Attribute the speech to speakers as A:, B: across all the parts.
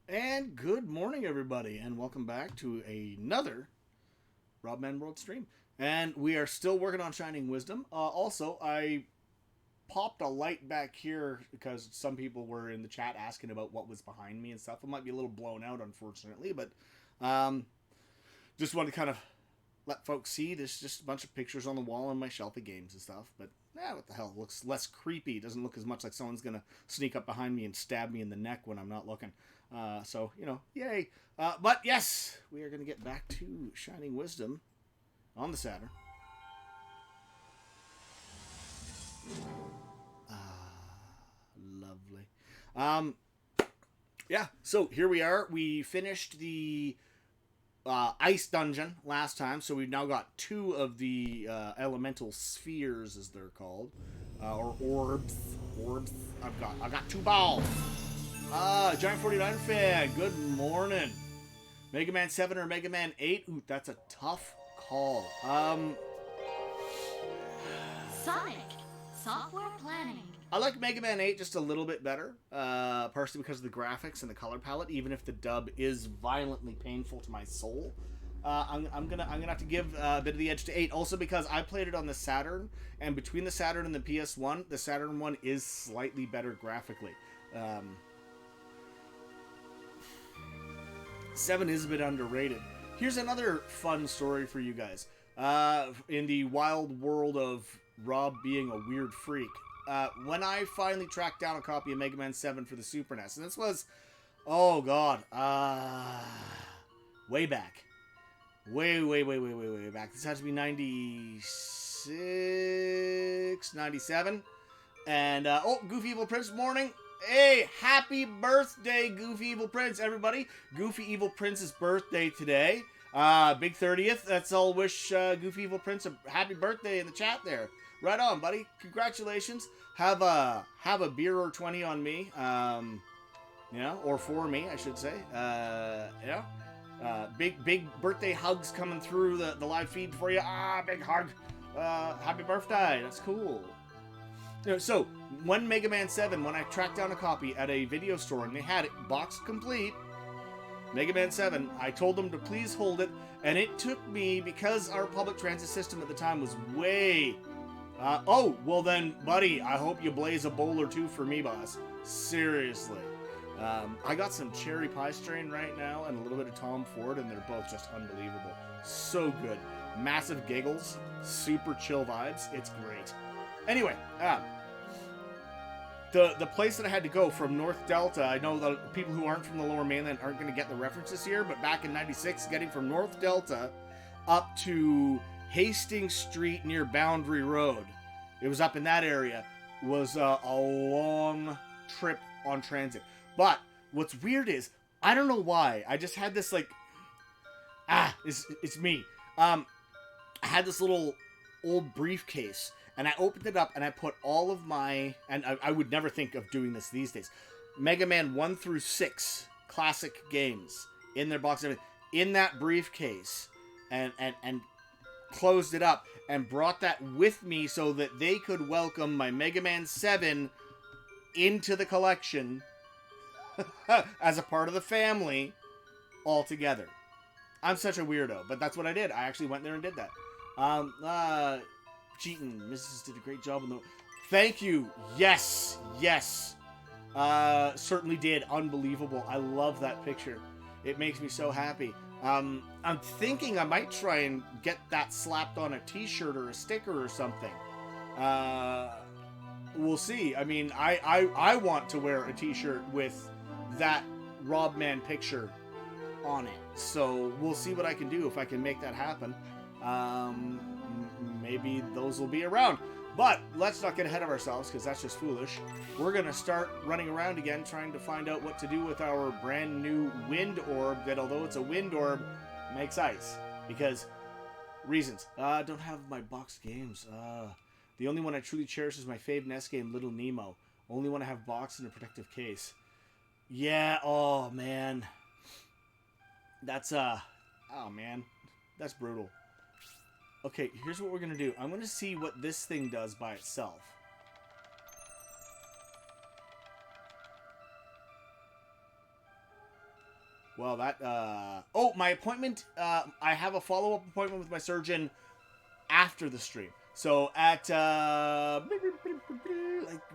A: And good morning, everybody, and welcome back to another Robman World stream. And we are still working on Shining Wisdom. Also, I popped a light back here because some people were in the chat asking about what was behind me and stuff. It might be a little blown out, unfortunately, but um, just wanted to kind of let folks see. There's just a bunch of pictures on the wall on my shelf of games and stuff. But what the hell? It looks less creepy. It doesn't look as much like someone's gonna sneak up behind me and stab me in the neck when I'm not looking. So yay! But yes, we are gonna get back to Shining Wisdom on the Saturn. Lovely. Um, yeah. So here we are. We finished the ice dungeon last time, so we've now got two of the elemental spheres, as they're called, or orbs. Orbs. I got two balls. Giant 49 fan. Good morning. Mega Man 7 or Mega Man 8? Ooh, that's a tough call.
B: Sonic software planning.
A: I like Mega Man 8 just a little bit better, partially because of the graphics and the color palette. Even if the dub is violently painful to my soul, I'm gonna have to give a bit of the edge to 8. Also because I played it on the Saturn, and between the Saturn and the PS1, the Saturn one is slightly better graphically. 7 is a bit underrated. Here's another fun story for you guys. In the wild world of Rob being a weird freak. When I finally tracked down a copy of Mega Man 7 for the Super NES, and this was, oh god, way back. Way back. This has to be 96, 97. And, Goofy Evil Prince, morning. Hey, happy birthday, Goofy Evil Prince, everybody. Goofy Evil Prince's birthday today. Big 30th. Let's all wish Goofy Evil Prince a happy birthday in the chat there. Right on, buddy. Congratulations. Have a beer or 20 on me. Or for me, I should say. Big birthday hugs coming through the live feed for you. Big hug. Happy birthday. That's cool. So, when Mega Man 7, when I tracked down a copy at a video store and they had it box complete, Mega Man 7, I told them to please hold it, and it took me, because our public transit system at the time was way... well then, buddy, I hope you blaze a bowl or two for me, boss. Seriously. I got some cherry pie strain right now and a little bit of Tom Ford, and they're both just unbelievable. So good. Massive giggles, super chill vibes. It's great. Anyway, the place that I had to go from North Delta, I know the people who aren't from the Lower Mainland aren't going to get the references here, but back in 96, getting from North Delta up to Hastings Street near Boundary Road, it was up in that area, was a long trip on transit. But what's weird is, I don't know why, I just had this it's me. I had this little old briefcase, and I opened it up and I put all of my, and I would never think of doing this these days, Mega Man 1 through 6 classic games in their box, in that briefcase, and closed it up and brought that with me so that they could welcome my Mega Man 7 into the collection as a part of the family all together. I'm such a weirdo, but that's what I did. I actually went there and did that. Cheating. Mrs. did a great job on the... Thank you. Yes. Certainly did. Unbelievable. I love that picture. It makes me so happy. I'm thinking I might try and get that slapped on a t-shirt or a sticker or something. We'll see. I mean, I want to wear a t-shirt with that Robman picture on it. So we'll see what I can do if I can make that happen. Maybe those will be around. But let's not get ahead of ourselves, because that's just foolish. We're going to start running around again, trying to find out what to do with our brand new wind orb that, although it's a wind orb, makes ice. Because reasons. I don't have my boxed games. The only one I truly cherish is my fave NES game, Little Nemo. Only one I have boxed in a protective case. Yeah, oh man. That's, oh man. That's brutal. Okay, here's what we're going to do. I'm going to see what this thing does by itself. Well, that, oh, my appointment, I have a follow-up appointment with my surgeon after the stream. So at, like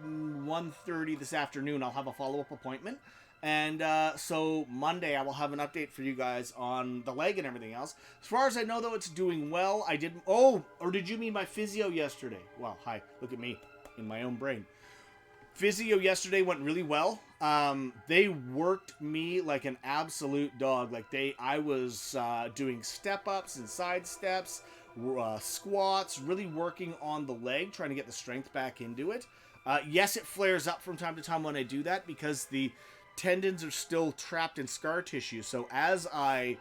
A: 1:30 this afternoon, I'll have a follow-up appointment. And, so Monday I will have an update for you guys on the leg and everything else. As far as I know, though, it's doing well. I didn't, oh, or did you mean my physio yesterday? Well, hi, look at me in my own brain. Physio yesterday went really well. They worked me like an absolute dog. Like I was doing step ups and side steps, squats, really working on the leg, trying to get the strength back into it. Yes, it flares up from time to time when I do that because the tendons are still trapped in scar tissue. So as I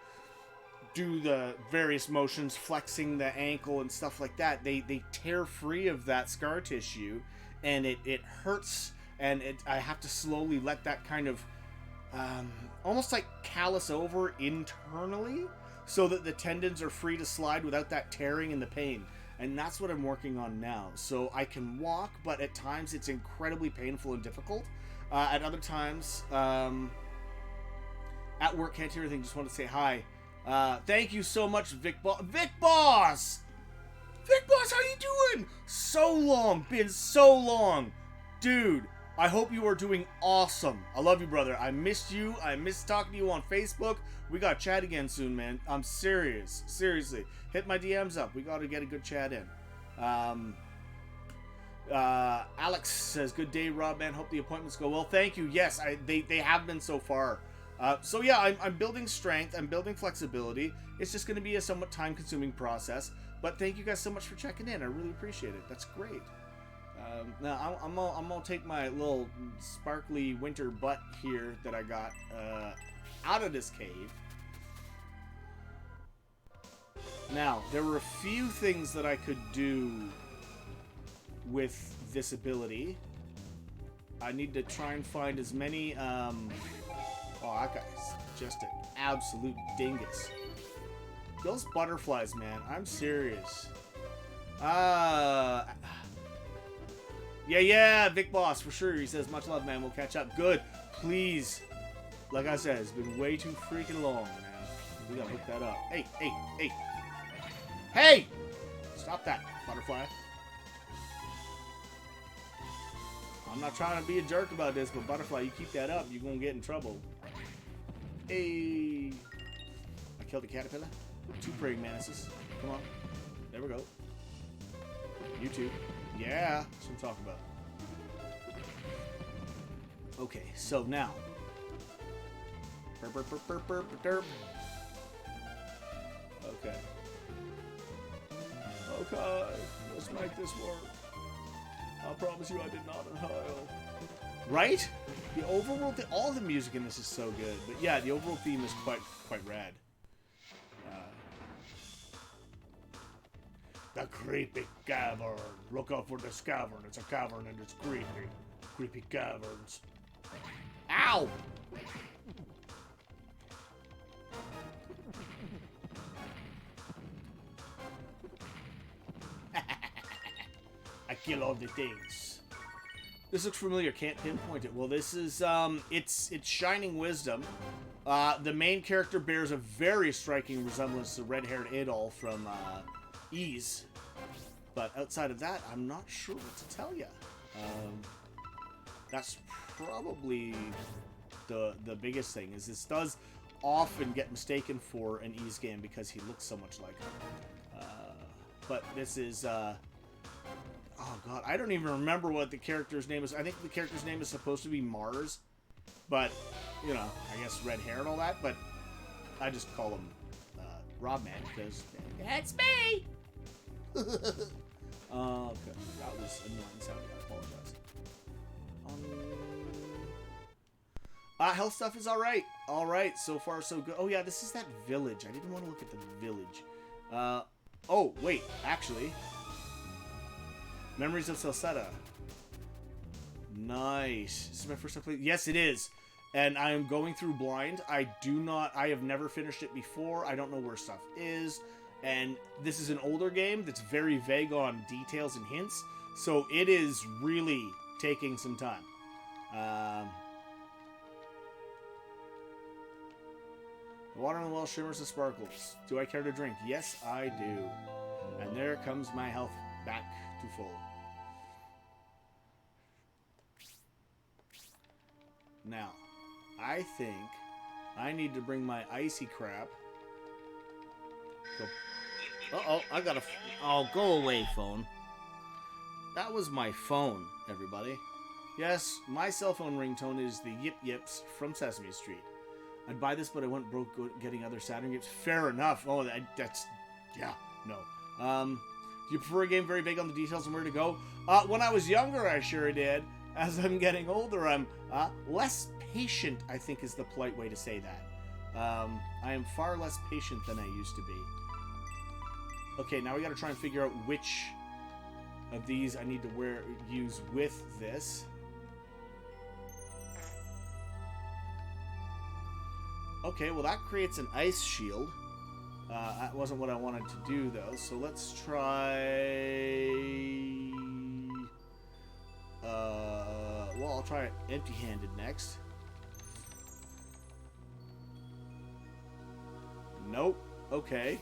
A: do the various motions, flexing the ankle and stuff like that, they tear free of that scar tissue. And it hurts, and I have to slowly let that kind of almost like callus over internally so that the tendons are free to slide without that tearing and the pain. And that's what I'm working on now. So I can walk, but at times it's incredibly painful and difficult. At other times, at work, can't hear anything, just want to say hi. Thank you so much, Vic Boss! Vic Boss, how you doing? So long, been so long. Dude, I hope you are doing awesome. I love you, brother. I missed you. I missed talking to you on Facebook. We gotta chat again soon, man. I'm serious. Seriously. Hit my DMs up. We gotta get a good chat in. Alex says, good day, Rob, man. Hope the appointments go well. Thank you. Yes, they have been so far. So yeah, I'm building strength. I'm building flexibility. It's just going to be a somewhat time-consuming process. But thank you guys so much for checking in. I really appreciate it. That's great. Now I'm gonna take my little sparkly winter butt here that I got out of this cave. Now there were a few things that I could do with this ability. I need to try and find as many. Oh, that guy's just an absolute dingus. Those butterflies, man. I'm serious. Yeah, Vic Boss, for sure. He says, much love, man. We'll catch up. Good. Please. Like I said, it's been way too freaking long, man. We gotta hook that up. Hey! Hey! Stop that, butterfly. I'm not trying to be a jerk about this, but butterfly, you keep that up, you're gonna get in trouble. Hey! I killed a caterpillar. 2 praying mantises. Come on. There we go. You too. Yeah, that's what I'm talking about. Okay, so now. Okay. Okay, let's make this work. I promise you I did not inhale. Right? The overworld, all the music in this is so good. But yeah, the overworld theme is quite rad. The creepy cavern. Look out for this cavern. It's a cavern and it's creepy. Creepy caverns. Ow! I kill all the things. This looks familiar. Can't pinpoint it. Well, this is it's Shining Wisdom. The main character bears a very striking resemblance to red-haired Adol from Ease, but outside of that, I'm not sure what to tell you. That's probably the biggest thing. Is this does often get mistaken for an Ease game because he looks so much like him. But this is oh god, I don't even remember what the character's name is. I think the character's name is supposed to be Mars, but you know, I guess red hair and all that. But I just call him Rob Man because that's me. Okay, that was annoying sounding. I apologize. Health stuff is alright. Alright, so far so good. Oh yeah, this is that village. I didn't want to look at the village. Oh, wait, actually. Memories of Salsetta. Nice. This is my first time playing. Yes, it is. And I am going through blind. I have never finished it before. I don't know where stuff is. And this is an older game that's very vague on details and hints. So it is really taking some time. Water in the well shimmers and sparkles. Do I care to drink? Yes, I do. And there comes my health back to full. Now, I think I need to bring my icy crap.
C: Uh-oh, I got a... Oh, go away, phone.
A: That was my phone, everybody. Yes, my cell phone ringtone is the Yip Yips from Sesame Street. I'd buy this, but I went broke getting other Saturn games. Fair enough. Oh, that's... Yeah, no. Do you prefer a game very big on the details and where to go? When I was younger, I sure did. As I'm getting older, I'm less patient, I think is the polite way to say that. I am far less patient than I used to be. Okay, now we gotta try and figure out which of these I need to use with this. Okay, well that creates an ice shield. That wasn't what I wanted to do though, so let's try... well, I'll try it empty-handed next. Nope. Okay.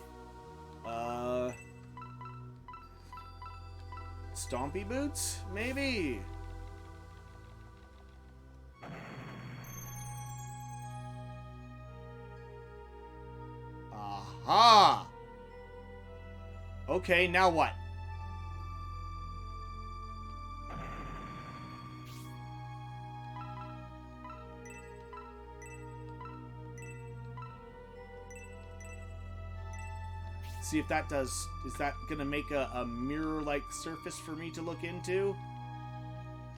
A: Stompy boots? Maybe. Aha! Okay, now what? See if that does... Is that going to make a mirror-like surface for me to look into?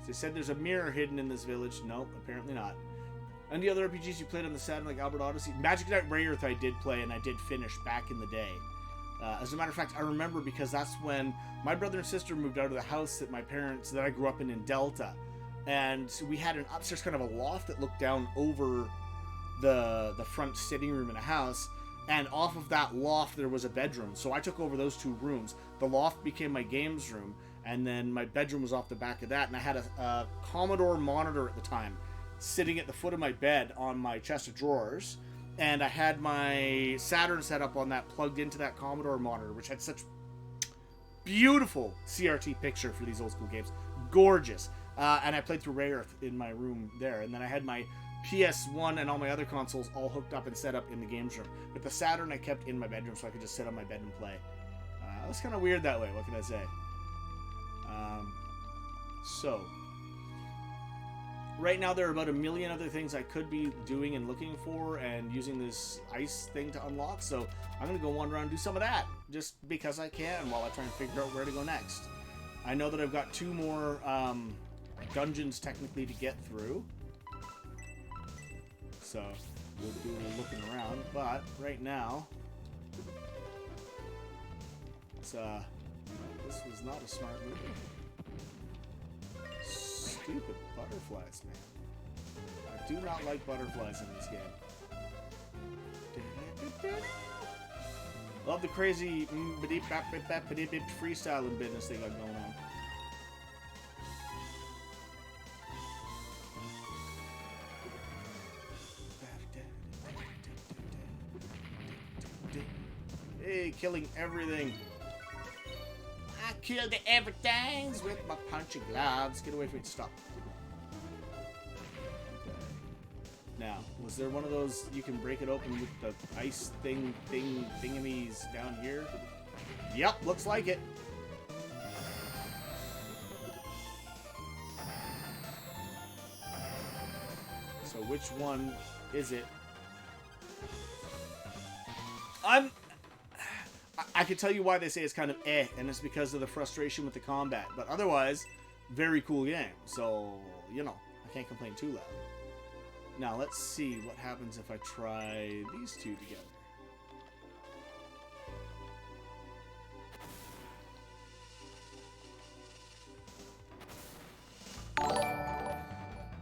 A: They said there's a mirror hidden in this village. Nope, apparently not. Any other RPGs you played on the Saturn, like Albert Odyssey? Magic Knight Ray Earth I did play, and I did finish back in the day. As a matter of fact, I remember because that's when my brother and sister moved out of the house that I grew up in Delta. And we had an upstairs kind of a loft that looked down over the front sitting room in a house. And off of that loft, there was a bedroom. So I took over those two rooms. The loft became my games room. And then my bedroom was off the back of that. And I had a Commodore monitor at the time sitting at the foot of my bed on my chest of drawers. And I had my Saturn set up on that, plugged into that Commodore monitor, which had such beautiful CRT picture for these old school games. Gorgeous. And I played through Ray Earth in my room there. And then I had my PS1 and all my other consoles all hooked up and set up in the games room. But the Saturn I kept in my bedroom so I could just sit on my bed and play. It was kind of weird that way, what can I say? So, right now there are about a million other things I could be doing and looking for and using this ice thing to unlock. So I'm going to go wander around and do some of that just because I can while I try and figure out where to go next. I know that I've got 2 more dungeons technically to get through. So we'll do a little looking around, but right now, it's this was not a smart move. Stupid butterflies, man. I do not like butterflies in this game. Love the crazy freestyling business they got going on. Hey, killing everything. I killed everything with my punching gloves. Get away from me. Stop. Okay. Now, was there one of those you can break it open with the ice thingamies down here? Yep, looks like it. So which one is it? I can tell you why they say it's kind of and it's because of the frustration with the combat. But otherwise, very cool game. So, you know, I can't complain too loud. Now, let's see what happens if I try these two together.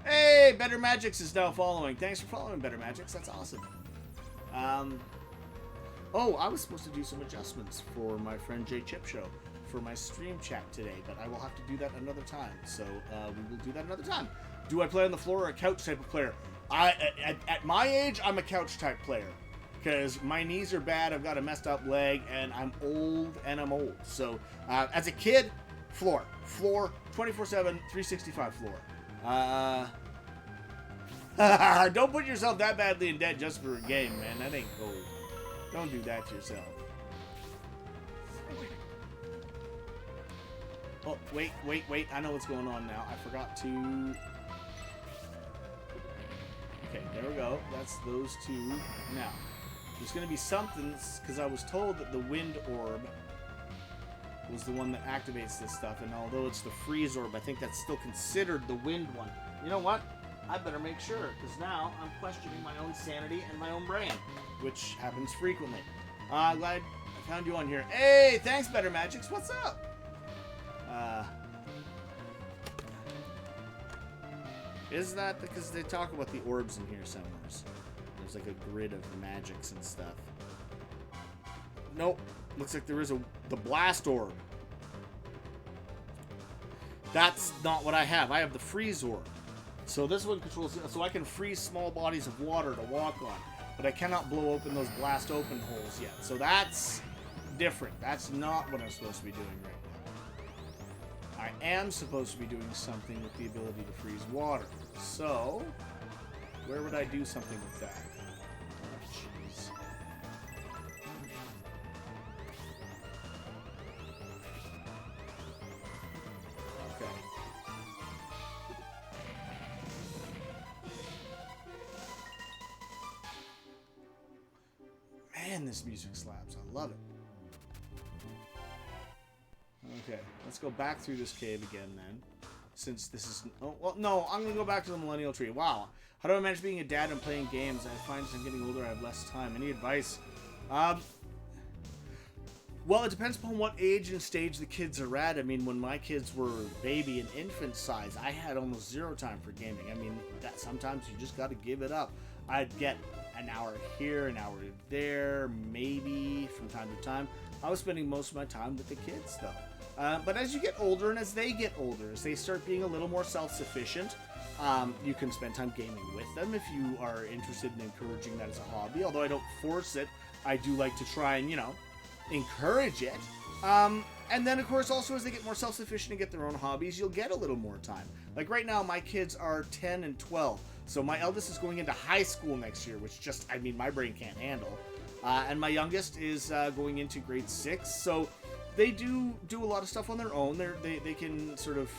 A: Hey, Better Magix is now following. Thanks for following, Better Magix. That's awesome. Oh, I was supposed to do some adjustments for my friend J Chip Show for my stream chat today, but I will have to do that another time. So we will do that another time. Do I play on the floor or a couch type of player? At my age, I'm a couch type player. because my knees are bad. I've got a messed up leg, and I'm old, So as a kid, floor, 24/7, 365 floor. Don't put yourself that badly in debt just for a game, man. That ain't cool. Don't do that to yourself. Oh, wait. I know what's going on now. I forgot to... Okay, there we go. That's those two. Now, there's going to be something, because I was told that the wind orb was the one that activates this stuff, and although it's the freeze orb, I think that's still considered the wind one. You know what? I better make sure, because now I'm questioning my own sanity and my own brain, which happens frequently. Glad I found you on here. Hey, thanks, Better Magics. What's up? Is that because they talk about the orbs in here somewhere? There's like a grid of magics and stuff. Nope. Looks like there is the blast orb. That's not what I have. I have the freeze orb. So this one controls, so I can freeze small bodies of water to walk on, but I cannot blow open those blast open holes yet. So that's different. That's not what I'm supposed to be doing right now. I am supposed to be doing something with the ability to freeze water. So, where would I do something with that? Oh, jeez. Okay. Man, this music slaps. I love it. Okay, let's go back through this cave again then. Since this is... Oh, well, no, I'm going to go back to the Millennial Tree. Wow. How do I manage being a dad and playing games? I find as I'm getting older, I have less time. Any advice? Well, it depends upon what age and stage the kids are at. I mean, when my kids were baby and infant size, I had almost zero time for gaming. I mean, that sometimes you just got to give it up. I'd get an hour here, an hour there, maybe from time to time. I was spending most of my time with the kids, though. But as you get older and as they get older, as they start being a little more self-sufficient, you can spend time gaming with them if you are interested in encouraging that as a hobby. Although I don't force it, I do like to try and, you know, encourage it. And then, of course, also as they get more self-sufficient and get their own hobbies, you'll get a little more time. Like right now, my kids are 10 and 12. So my eldest is going into high school next year, which just, I mean, my brain can't handle. And my youngest is going into grade 6. So they do a lot of stuff on their own. They can sort of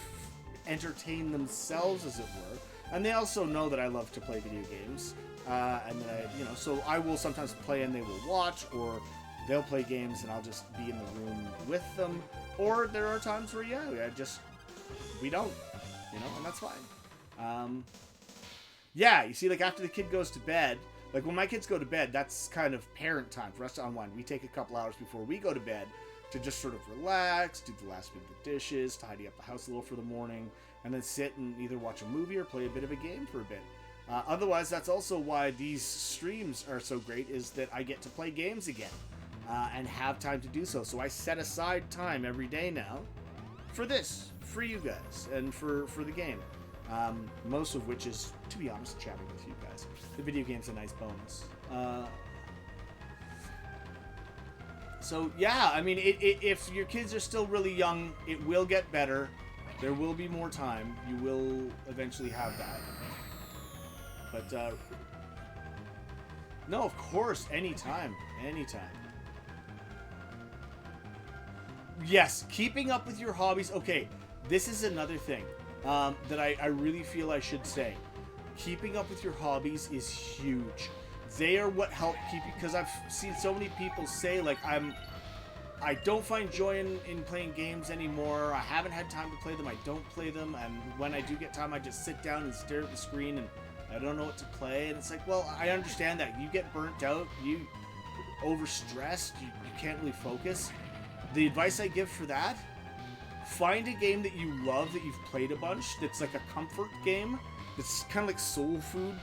A: entertain themselves, as it were. And they also know that I love to play video games. And that so I will sometimes play and they will watch, or they'll play games and I'll just be in the room with them. Or there are times where, we don't, and that's fine. Yeah, you see, like after the kid goes to bed, like when my kids go to bed, that's kind of parent time for us to unwind. We take a couple hours before we go to bed to just sort of relax, do the last bit of the dishes, tidy up the house a little for the morning, and then sit and either watch a movie or play a bit of a game for a bit. Otherwise, that's also why these streams are so great, is that I get to play games again and have time to do so. So I set aside time every day now for this, for you guys, and for the game. Most of which is, to be honest, chatting with you guys. The video game's a nice bonus. So yeah, I mean, if your kids are still really young, it will get better. There will be more time. You will eventually have that. But no, of course, anytime. Yes, keeping up with your hobbies. Okay, this is another thing that I really feel I should say. Keeping up with your hobbies is huge. They are what help keep you, because I've seen so many people say, like, I don't find joy in playing games anymore. I haven't had time to play them. I don't play them. And when I do get time, I just sit down and stare at the screen and I don't know what to play. And it's like, well, I understand that. You get burnt out. You overstressed. You can't really focus. The advice I give for that, find a game that you love, that you've played a bunch, that's like a comfort game, that's kind of like soul food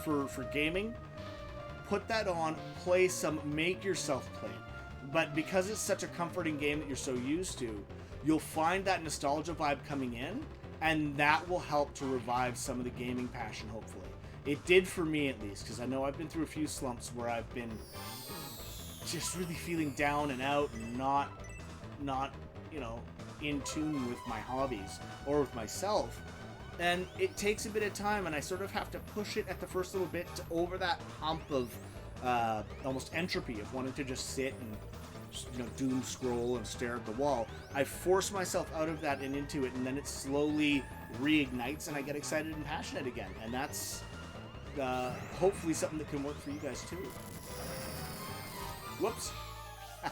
A: for gaming. Put that on, play some, make yourself play. But because it's such a comforting game that you're so used to, you'll find that nostalgia vibe coming in, and that will help to revive some of the gaming passion, hopefully. It did for me, at least, because I know I've been through a few slumps where I've been just really feeling down and out and not, you know, in tune with my hobbies or with myself. And it takes a bit of time, and I sort of have to push it at the first little bit to over that hump of almost entropy of wanting to just sit and, you know, doom scroll and stare at the wall. I force myself out of that and into it, and then it slowly reignites, and I get excited and passionate again. And that's hopefully something that can work for you guys too. Whoops. I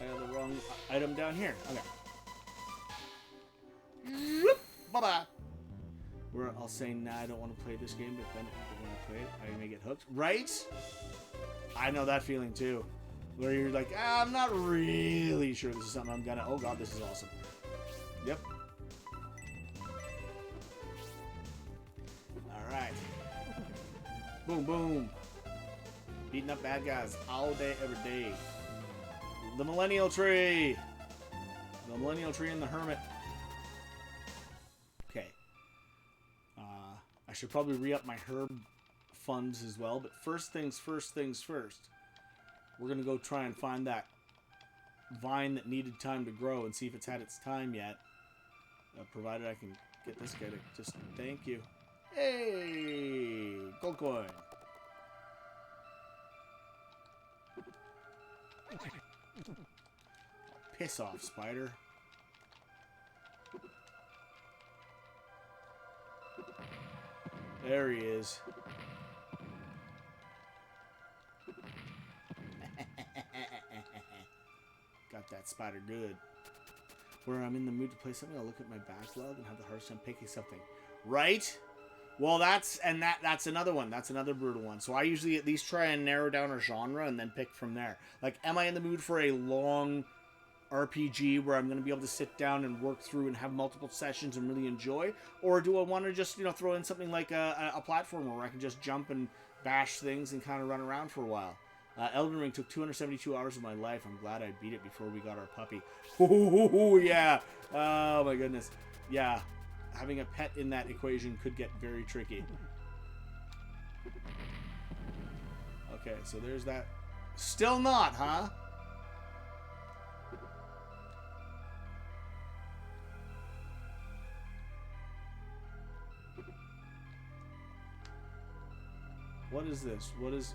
A: got the wrong item down here. Okay. Whoop. Bye-bye. Where I'll say, nah, I don't want to play this game, but then when I play it, I may get hooked. Right? I know that feeling too. Where you're like, I'm not really sure this is something I'm gonna... Oh god, this is awesome. Yep. Alright. Boom, boom. Beating up bad guys all day, every day. The Millennial Tree. The Millennial Tree and the Hermit. Okay. I should probably re-up my herb funds as well, but first things first. We're going to go try and find that vine that needed time to grow and see if it's had its time yet. Provided I can get this guy to just... Thank you. Hey! Gold coin. Piss off, spider. There he is. Got that spider good. Where I'm in the mood to play something, I'll look at my backlog and have the hardest time picking something. Right? Well, that's another one. That's another brutal one. So I usually at least try and narrow down a genre and then pick from there. Like, am I in the mood for a long RPG where I'm going to be able to sit down and work through and have multiple sessions and really enjoy? Or do I want to just, you know, throw in something like a platformer where I can just jump and bash things and kind of run around for a while? Elden Ring took 272 hours of my life. I'm glad I beat it before we got our puppy. Oh, yeah. Oh, my goodness. Yeah. Having a pet in that equation could get very tricky. Okay, so there's that. Still not, huh? What is this? What is...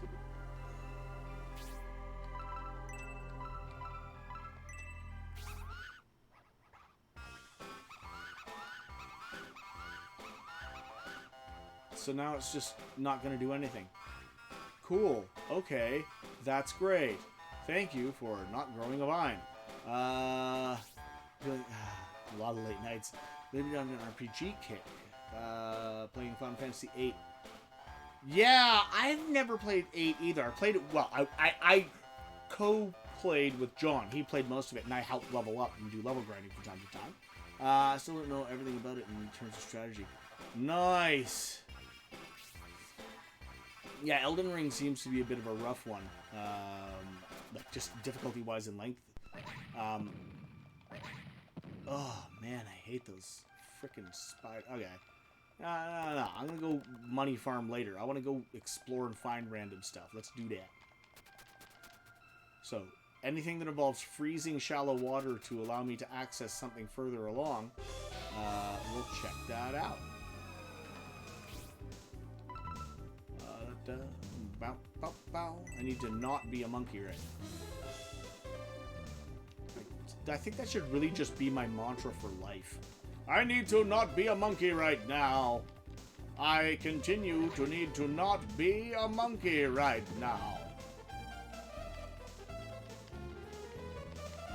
A: So now it's just not going to do anything. Cool. Okay. That's great. Thank you for not growing a vine. A lot of late nights. Maybe on an RPG kick. Playing Final Fantasy VIII. Yeah, I've never played 8 either. I played it... Well, I co-played with John. He played most of it, and I helped level up and do level grinding from time to time. I still don't know everything about it in terms of strategy. Nice! Yeah, Elden Ring seems to be a bit of a rough one. Like, just difficulty-wise and length. Oh, man, I hate those frickin' spiders. Okay. No, I'm gonna go money farm later. I want to go explore and find random stuff. Let's do that. So, anything that involves freezing shallow water to allow me to access something further along, we'll check that out. I need to not be a monkey right now. I think that should really just be my mantra for life. I need to not be a monkey right now. I continue to need to not be a monkey right now.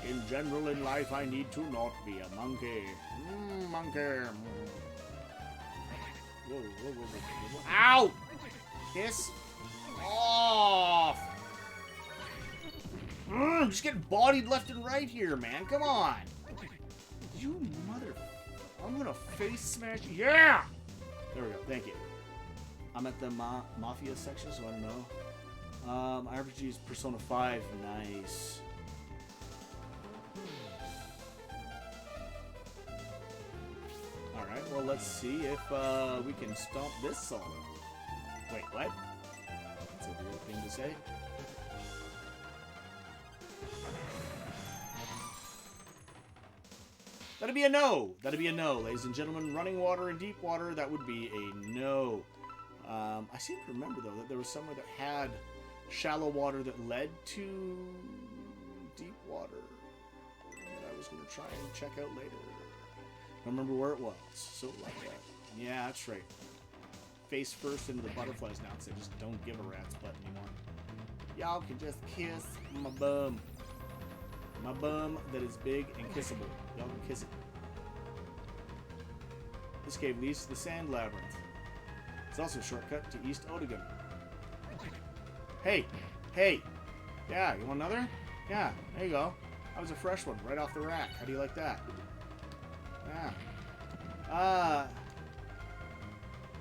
A: In general in life, I need to not be a monkey. Monkey. Whoa. Ow! Piss off! I'm just getting bodied left and right here, man. Come on. You mother... I'm gonna face smash you. Yeah! There we go. Thank you. I'm at the Mafia section, so I don't know. My RPG is Persona 5. Nice. Alright, well, let's see if we can stomp this song. Wait, what? That's a weird thing to say. That'd be a no. That'd be a no, ladies and gentlemen. Running water and deep water, that would be a no. I seem to remember, though, that there was somewhere that had shallow water that led to deep water that I was going to try and check out later. I don't remember where it was. So like that. Yeah, that's right. Face first into the butterflies now, because I just don't give a rat's butt anymore. Y'all can just kiss my bum. My bum that is big and kissable. Y'all can kiss it. This cave leads to the Sand Labyrinth. It's also a shortcut to East Odegon. Hey! Hey! Yeah, you want another? Yeah, there you go. That was a fresh one, right off the rack. How do you like that? Yeah. I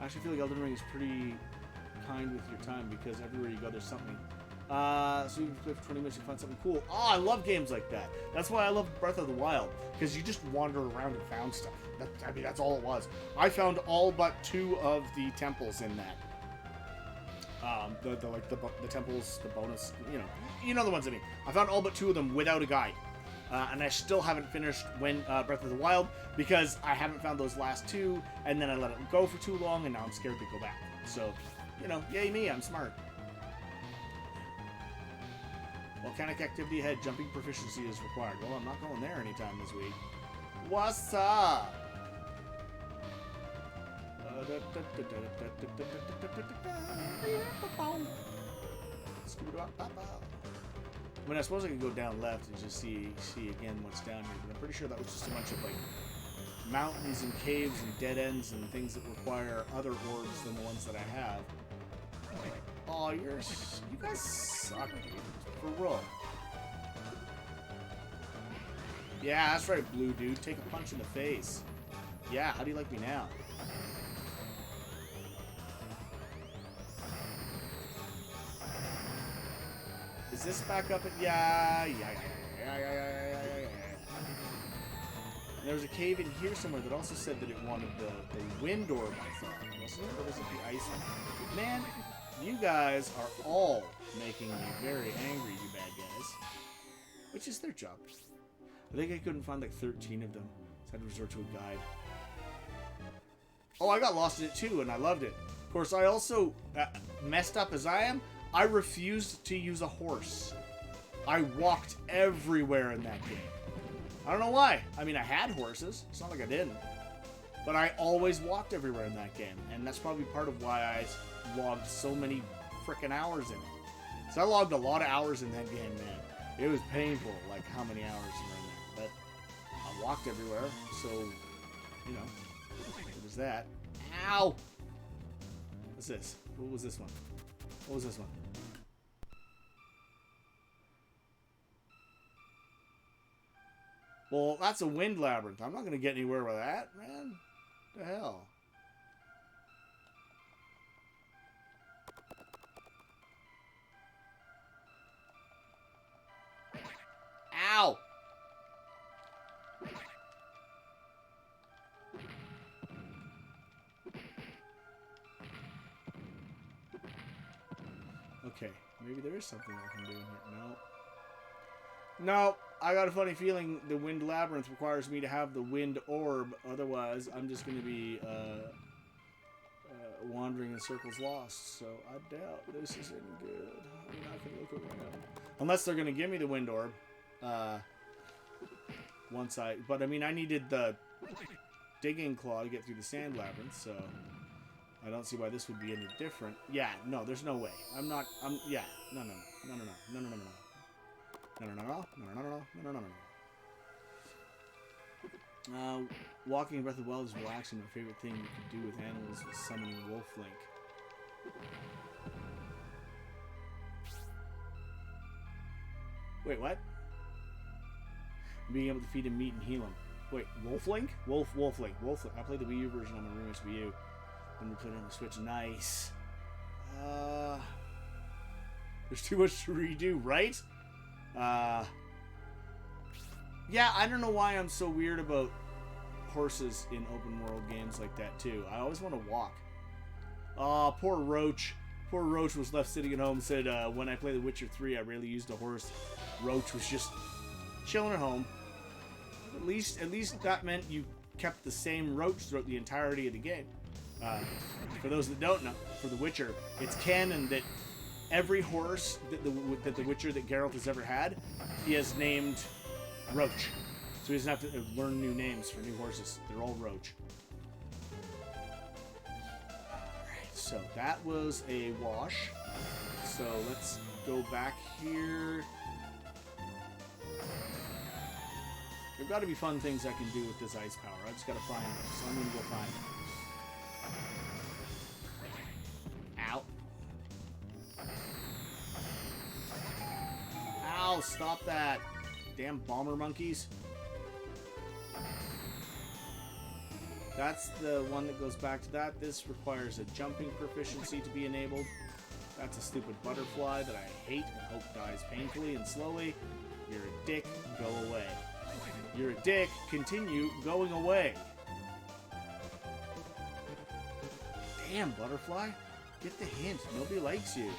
A: actually feel like Elden Ring is pretty kind with your time because everywhere you go there's something. So you can play for 20 minutes and find something cool. Oh, I love games like that. That's why I love Breath of the Wild, because you just wander around and found stuff. I mean, that's all it was. I found all but 2 of the temples in that. The temples, the bonus, you know the ones I mean. I found all but 2 of them without a guide. And I still haven't finished Breath of the Wild because I haven't found those last 2, and then I let it go for too long, and now I'm scared to go back. So, yay me, I'm smart. Volcanic activity ahead, jumping proficiency is required. Well, I'm not going there anytime this week. What's up? I mean, I suppose I could go down left and just see again what's down here, but I'm pretty sure that was just a bunch of like mountains and caves and dead ends and things that require other orbs than the ones that I have. Oh, you guys suck, for real. Yeah, that's right, blue dude. Take a punch in the face. Yeah, how do you like me now? Is this back up at... Yeah. There was a cave in here somewhere that also said that it wanted the wind orb, I thought. Wasn't it? Or was it the ice one? Man, you guys are all making me very angry, you bad guys. Which is their job. I think I couldn't find like 13 of them, so I had to resort to a guide. Oh, I got lost in it too, and I loved it. Of course, I also, messed up as I am, I refused to use a horse. I walked everywhere in that game. I don't know why. I mean, I had horses. It's not like I didn't. But I always walked everywhere in that game, and that's probably part of why I logged so many frickin' hours in it. So I logged a lot of hours in that game, man. It was painful, like how many hours were in there. But I walked everywhere, so, it was that. Ow! What's this? What was this one? What was this one? Well, that's a wind labyrinth. I'm not going to get anywhere with that, man. What the hell? Ow! Okay, maybe there is something I can do in here. No, I got a funny feeling the wind labyrinth requires me to have the wind orb. Otherwise, I'm just going to be wandering in circles lost. So I doubt this is any good. I mean, I can look around. Unless they're going to give me the wind orb. But I mean, I needed the digging claw to get through the sand labyrinth, so I don't see why this would be any different. Yeah, no, there's no way. Yeah, no. Walking in Breath of the Wild is relaxing. My favorite thing you could do with animals was summoning Wolf Link. Wait, what? Being able to feed him meat and heal him. Wait, Wolf Link? Wolf Link. I played the Wii U version on my roommate's Wii U. Then we played it on the Switch. Nice. There's too much to redo, right? Yeah, I don't know why I'm so weird about horses in open world games like that too. I always want to walk. Aw, poor Roach. Poor Roach was left sitting at home. Said, when I play The Witcher 3, I rarely used a horse. Roach was just chilling at home. At least that meant you kept the same Roach throughout the entirety of the game. For those that don't know, for The Witcher, it's canon that every horse that the Witcher that Geralt has ever had, he has named Roach. So he doesn't have to learn new names for new horses. They're all Roach. Alright, so that was a wash. So let's go back here. There've got to be fun things I can do with this ice power. I just got to find them. So I'm going to go find them. Ow. Ow, stop that. Damn bomber monkeys. That's the one that goes back to that. This requires a jumping proficiency to be enabled. That's a stupid butterfly that I hate and hope dies painfully and slowly. You're a dick. Go away. You're a dick. Continue going away. Damn, butterfly. Get the hint. Nobody likes you.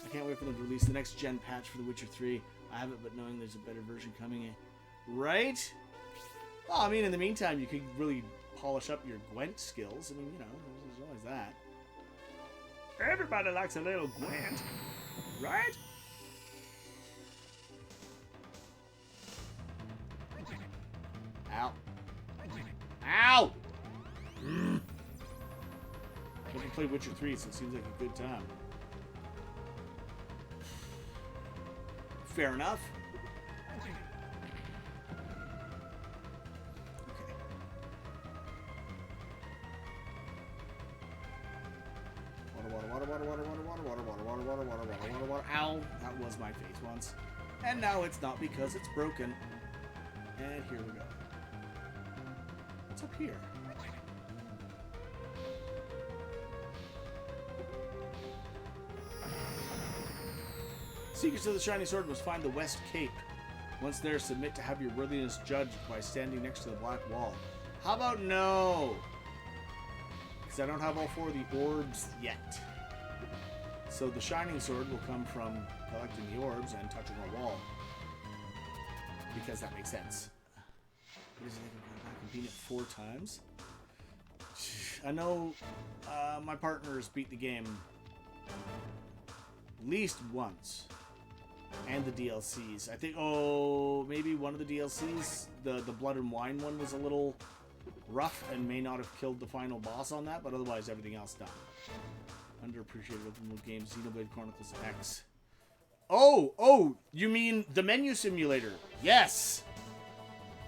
A: I can't wait for them to release the next gen patch for The Witcher 3. I have it, but knowing there's a better version coming in. Right? Well, I mean, in the meantime, you could really polish up your Gwent skills. I mean, you know, there's always that. Everybody likes a little Gwent. Right? Ow. Ow! I haven't played Witcher 3, so it seems like a good time. Fair enough. Okay. Water. Ow! That was my face once. And now it's not because it's broken. And here we go. What's up here? Secrets of the Shining Sword must find the West Cape. Once there, submit to have your worthiness judged by standing next to the black wall. How about no? Because I don't have all 4 of the orbs yet. So the Shining Sword will come from collecting the orbs and touching a wall. Because that makes sense. What is it? I can beat it 4 times? I know my partners beat the game at least once. And the DLCs. I think, maybe one of the DLCs, the Blood and Wine one, was a little rough and may not have killed the final boss on that, but otherwise everything else done. Underappreciated open world game, Xenoblade Chronicles X. Oh, you mean the menu simulator? Yes!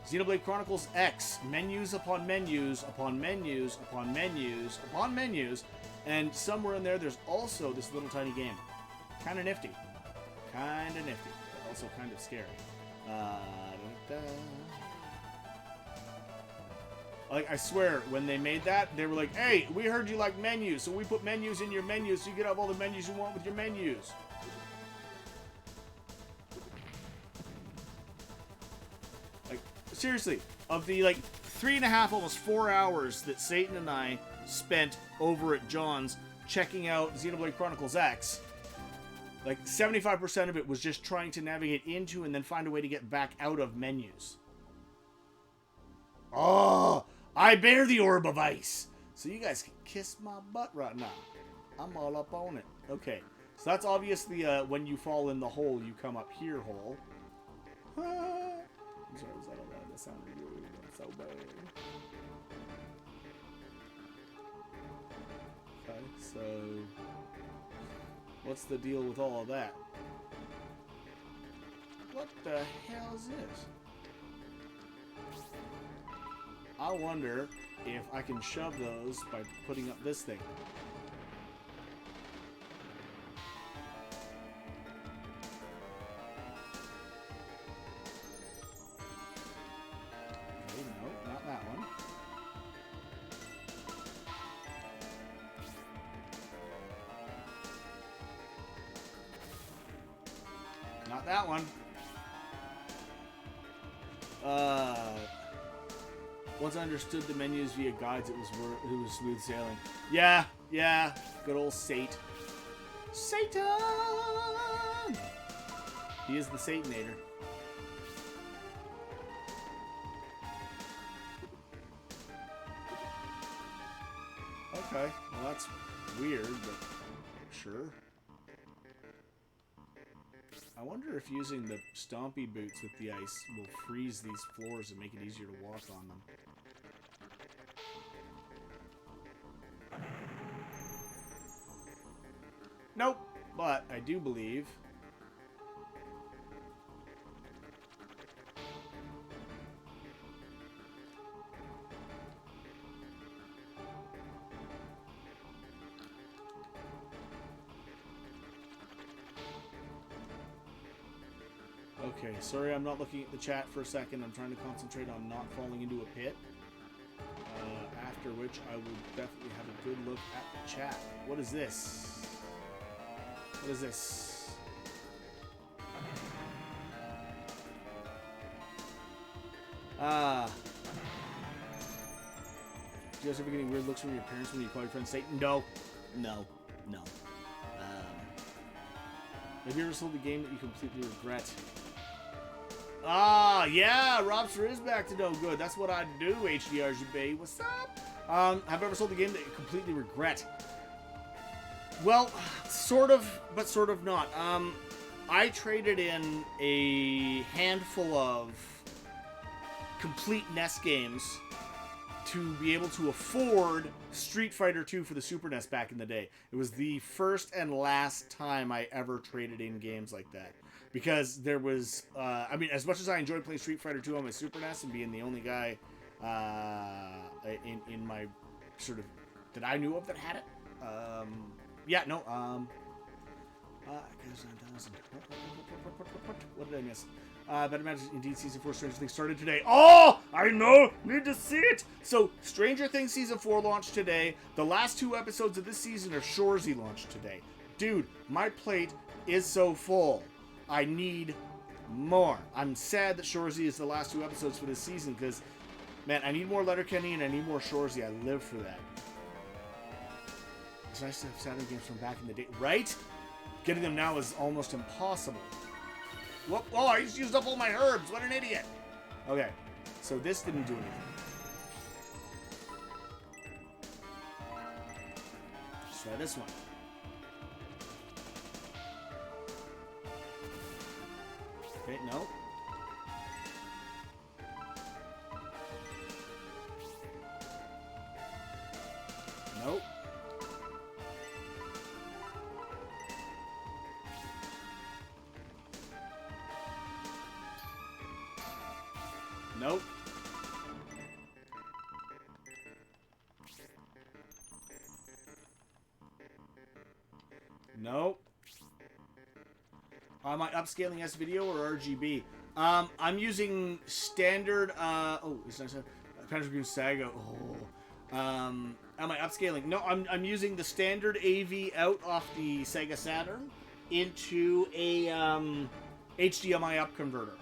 A: Xenoblade Chronicles X. Menus upon menus upon menus upon menus upon menus. And somewhere in there, there's also this little tiny game. Kind of nifty. Kind of nifty, but also kind of scary. Like, I swear, when they made that, they were like, hey, we heard you like menus, so we put menus in your menus so you can have all the menus you want with your menus. Like, seriously, of the, 3.5, almost 4 hours that Satan and I spent over at John's checking out Xenoblade Chronicles X, 75% of it was just trying to navigate into and then find a way to get back out of menus. Oh, I bear the orb of ice. So you guys can kiss my butt right now. I'm all up on it. Okay, so that's obviously when you fall in the hole, you come up here hole. I'm sorry, was that all bad? That sounded really so bad. Okay, so what's the deal with all of that? What the hell is this? I wonder if I can shove those by putting up this thing. Okay, no, not that one. Not that one. Once I understood the menus via guides, it was smooth sailing. Yeah, good old Satan. Satan! He is the Satanator. Okay, well that's weird, but sure. I wonder if using the stompy boots with the ice will freeze these floors and make it easier to walk on them. Nope, but I do believe... Okay, sorry I'm not looking at the chat for a second. I'm trying to concentrate on not falling into a pit. After which I will definitely have a good look at the chat. What is this? What is this? Do you guys ever getting weird looks from your parents when you call your friend Satan? No. No. No. Have you ever sold a game that you completely regret? Ah, yeah, Robster is back to no good. That's what I do, HDRGB. What's up? Have I ever sold a game that you completely regret? Well, sort of, but sort of not. I traded in a handful of complete NES games to be able to afford Street Fighter 2 for the Super NES back in the day. It was the first and last time I ever traded in games like that. Because there was, I mean, as much as I enjoyed playing Street Fighter 2 on my Super NES and being the only guy in my sort of, that I knew of that had it. Yeah, no, what did I miss? Better imagine indeed Season 4 Stranger Things started today. Oh, I know! Need to see it! So, Stranger Things Season 4 launched today. The last 2 episodes of this season of Shoresy launched today. Dude, my plate is so full. I need more. I'm sad that Shoresy is the last 2 episodes for this season because, man, I need more Letterkenny and I need more Shoresy. I live for that. It's nice to have Saturn games from back in the day, right? Getting them now is almost impossible. Whoop, oh, I just used up all my herbs. What an idiot. Okay, so this didn't do anything. Let's try this one. Okay, no. Nope. Nope. Nope. Am I upscaling S video or RGB? I'm using standard. Oh, it's nice. Panzer Saga. Oh. Am I upscaling? No, I'm using the standard AV out off the Sega Saturn into a HDMI up converter.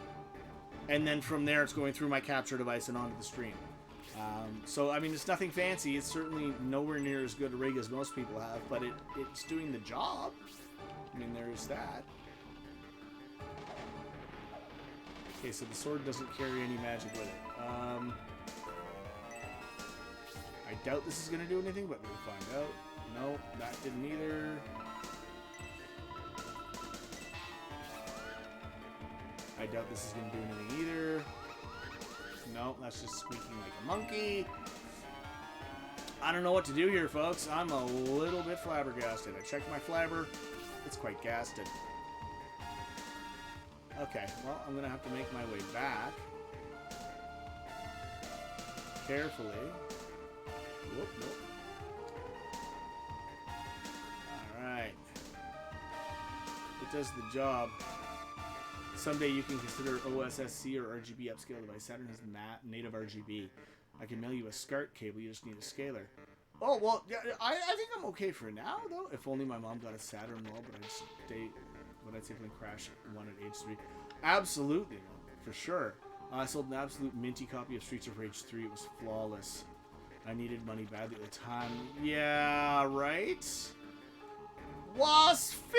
A: And then from there, it's going through my capture device and onto the stream. So, I mean, it's nothing fancy. It's certainly nowhere near as good a rig as most people have, but it's doing the job. I mean, there's that. Okay, so the sword doesn't carry any magic with it. I doubt this is going to do anything, but we'll find out. Nope, that didn't either. I doubt this is going to do anything either. No, that's just squeaking like a monkey. I don't know what to do here, folks. I'm a little bit flabbergasted. I checked my flabber. It's quite gasted. Okay, well, I'm going to have to make my way back. Carefully. Whoop, whoop. Alright. It does the job. Someday you can consider OSSC or RGB upscale device. Saturn has native RGB. I can mail you a SCART cable, you just need a scaler. Oh, well, yeah, I think I'm okay for now, though. If only my mom got a Saturn wall, but I'd stay, what I'd say, crash one at age 3. Absolutely, for sure. I sold an absolute minty copy of Streets of Rage 3. It was flawless. I needed money badly at the time. Yeah, right? Waspy!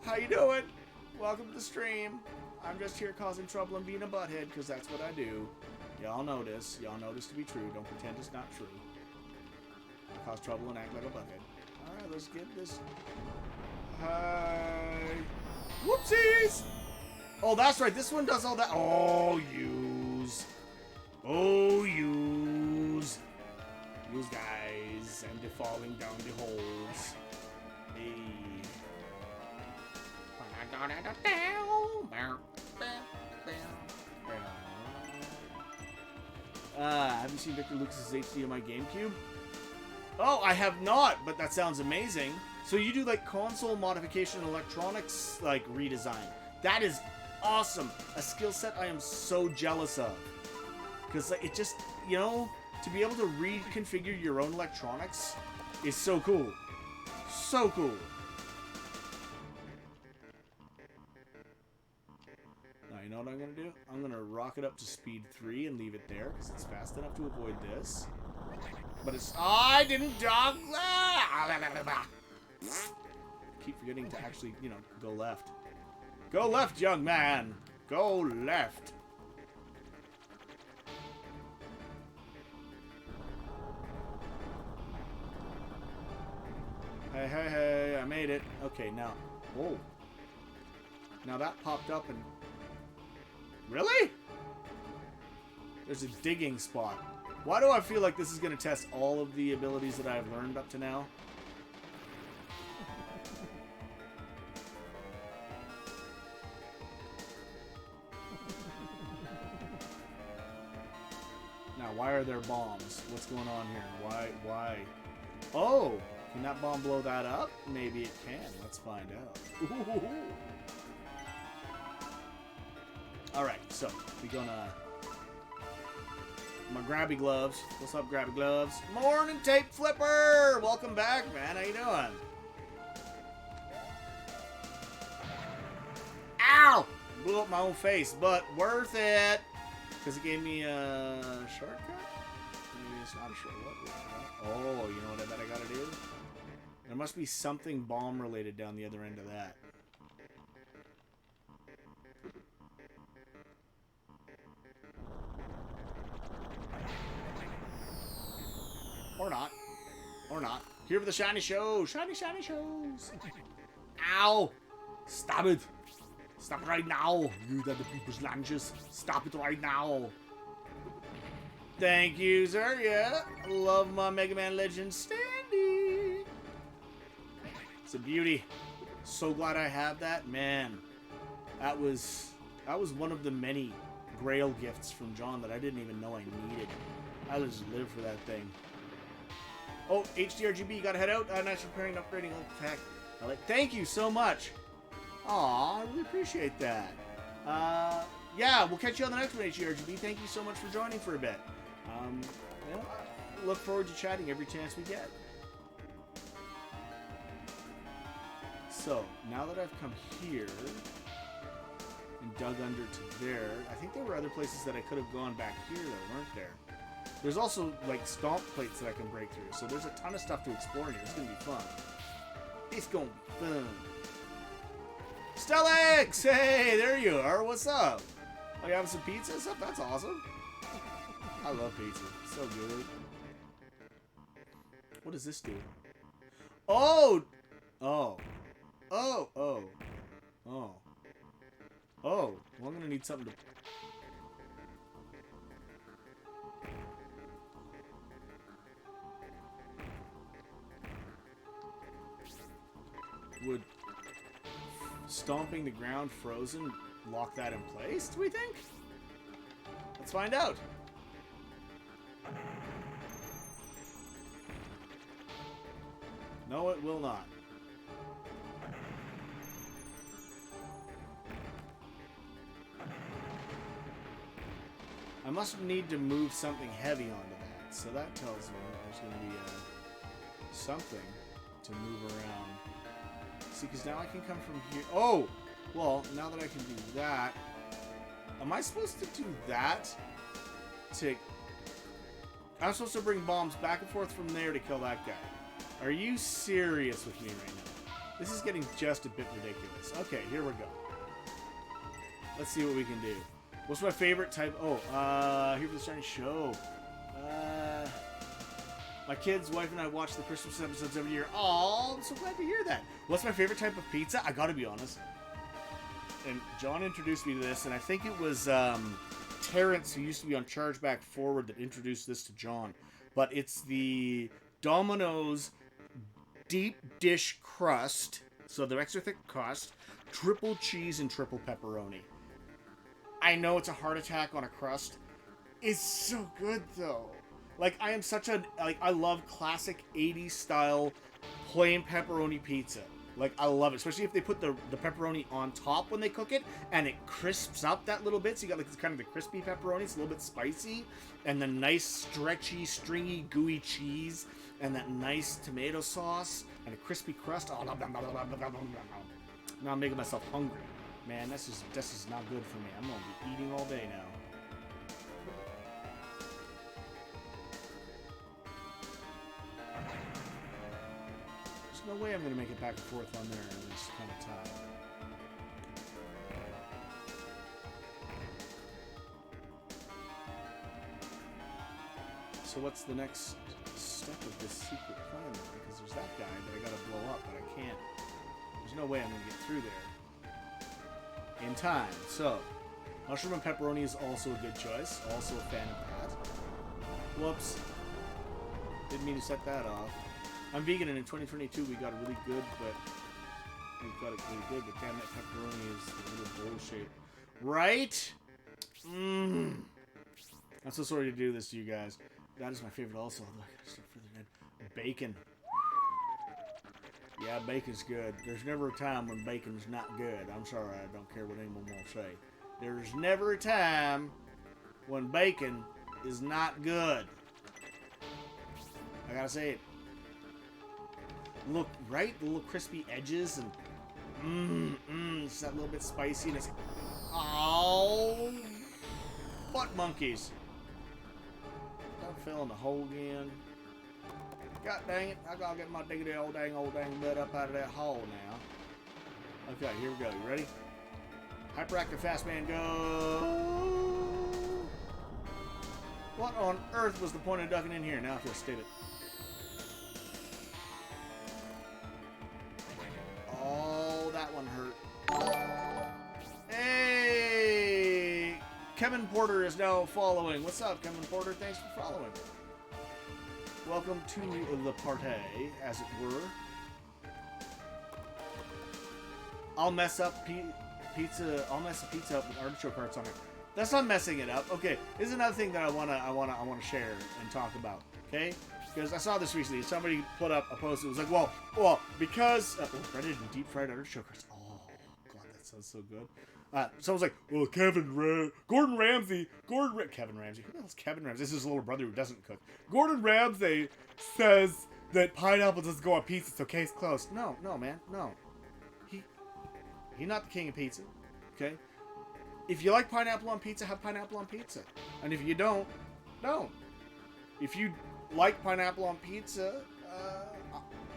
A: How you doing? Welcome to the stream. I'm just here causing trouble and being a butthead, because that's what I do. Y'all know this. Y'all know this to be true. Don't pretend it's not true. I cause trouble and act like a butthead. Alright, let's get this. Hi. Whoopsies! Oh, that's right. This one does all that. Oh, use. Oh, use. Use, guys. And they're falling down the holes. Hey. Have you seen Victor Lucas's HD on my GameCube? Oh, I have not, but that sounds amazing. So you do like console modification and electronics like redesign. That is awesome. A skill set I am so jealous of. Because like, it just, you know, to be able to reconfigure your own electronics is so cool. So cool. Now, you know what I'm going to do? I'm going to rock it up to speed 3 and leave it there because it's fast enough to avoid this. But it's... Oh, I didn't dog... Keep forgetting to actually, you know, go left. Go left, young man. Go left. Hey, hey, hey. I made it. Okay, now... Whoa. Now that popped up and... Really? There's a digging spot. Why do I feel like this is going to test all of the abilities that I've learned up to now? Now, why are there bombs? What's going on here? Why? Oh! Can that bomb blow that up? Maybe it can. Let's find out. Ooh. Alright, so we're gonna... My grabby gloves. What's up, grabby gloves? Morning, Tape Flipper! Welcome back, man. How you doing? Ow! Blew up my own face, but worth it! Because it gave me a shortcut? Maybe it's not a shortcut. Oh, you know what I bet I gotta do? There must be something bomb-related down the other end of that. Or not. Or not. Here for the shiny show. Shiny, shiny shows. Ow. Stop it. Stop it right now. You that the people's lunches. Stop it right now. Thank you, sir. Yeah. Love my Mega Man Legend standee. It's a beauty. So glad I have that. Man. That was one of the many Grail gifts from John that I didn't even know I needed. I just live for that thing. Oh, HDRGB, gotta head out. Nice repairing, upgrading, pack. Thank you so much. Aw, I really appreciate that. Yeah, we'll catch you on the next one, HDRGB. Thank you so much for joining for a bit. You know, I look forward to chatting every chance we get. So, now that I've come here and dug under to there, I think there were other places that I could have gone back here that weren't there. There's also, like, stomp plates that I can break through. So there's a ton of stuff to explore here. It's going to be fun. It's going to be fun. Stellix! Hey, there you are. What's up? Oh, you having some pizza and stuff? That's awesome. I love pizza. It's so good. What does this do? Oh! Oh. Oh, oh. Oh. Oh. Well, I'm going to need something to... Would stomping the ground frozen lock that in place, do we think? Let's find out. No, it will not. I must need to move something heavy onto that, so that tells me there's going to be something to move around. See, because now I can come from here. Oh! Well, now that I can do that, Am I supposed to do that? I'm supposed to bring bombs back and forth from there to kill that guy. Are you serious with me right now? This is getting just a bit ridiculous. Okay, here we go. Let's see what we can do. What's my favorite type? Oh, here for the starting show. My kids, wife, and I watch the Christmas episodes every year. Oh, I'm so glad to hear that. What's my favorite type of pizza? I gotta be honest. And John introduced me to this, and I think it was Terrence, who used to be on Chargeback Forward, that introduced this to John. But it's the Domino's deep dish crust, so the extra thick crust, triple cheese and triple pepperoni. I know it's a heart attack on a crust. It's so good though. Like, I am such a, like, I love classic 80s style plain pepperoni pizza. Like, I love it, especially if they put the pepperoni on top when they cook it, and it crisps up that little bit, so you got like this kind of the crispy pepperoni. It's a little bit spicy, and the nice stretchy, stringy, gooey cheese, and that nice tomato sauce, and a crispy crust. Oh, now I'm making myself hungry. Man, this is not good for me. I'm gonna be eating all day now. There's no way I'm going to make it back and forth on there in this kind of time. So what's the next step of this secret plan then? Because there's that guy that I got to blow up, but I can't. There's no way I'm going to get through there in time. So, mushroom and pepperoni is also a good choice. Also a fan of that. Whoops. Didn't mean to set that off. I'm vegan, and in 2022 we got it really good, but damn, that pepperoni is a little bullshit. Right? I'm so sorry to do this to you guys. That is my favorite also, although I gotta start further in. Bacon. Yeah, bacon's good. There's never a time when bacon's not good. I'm sorry, I don't care what anyone will say. There's never a time when bacon is not good. I gotta say it. Look, right? The little crispy edges and it's that little bit spicy and it's butt monkeys. I fell in the hole again. God dang it! I gotta get my diggity old dang butt up out of that hole now. Okay, here we go. You ready? Hyperactive fast man, go! What on earth was the point of ducking in here? Now I feel stupid. Oh, that one hurt. Hey! Kevin Porter is now following. What's up, Kevin Porter? Thanks for following. Welcome to the party, as it were. I'll mess up pizza. I'll mess the pizza up with artichoke hearts on it. That's not messing it up. Okay, this is another thing that I wanna share and talk about. Okay. Because I saw this recently. Somebody put up a post. It was like, well, because breaded and deep fried artichoke hearts. Oh, God, that sounds so good. Someone's like, well, Gordon Ramsay. Kevin Ramsay. Who the hell's Kevin Ramsay? This is his little brother who doesn't cook. Gordon Ramsay says that pineapple doesn't go on pizza, so case closed. No, man, no. He's not the king of pizza. Okay. If you like pineapple on pizza, have pineapple on pizza. And if you don't. If you like pineapple on pizza,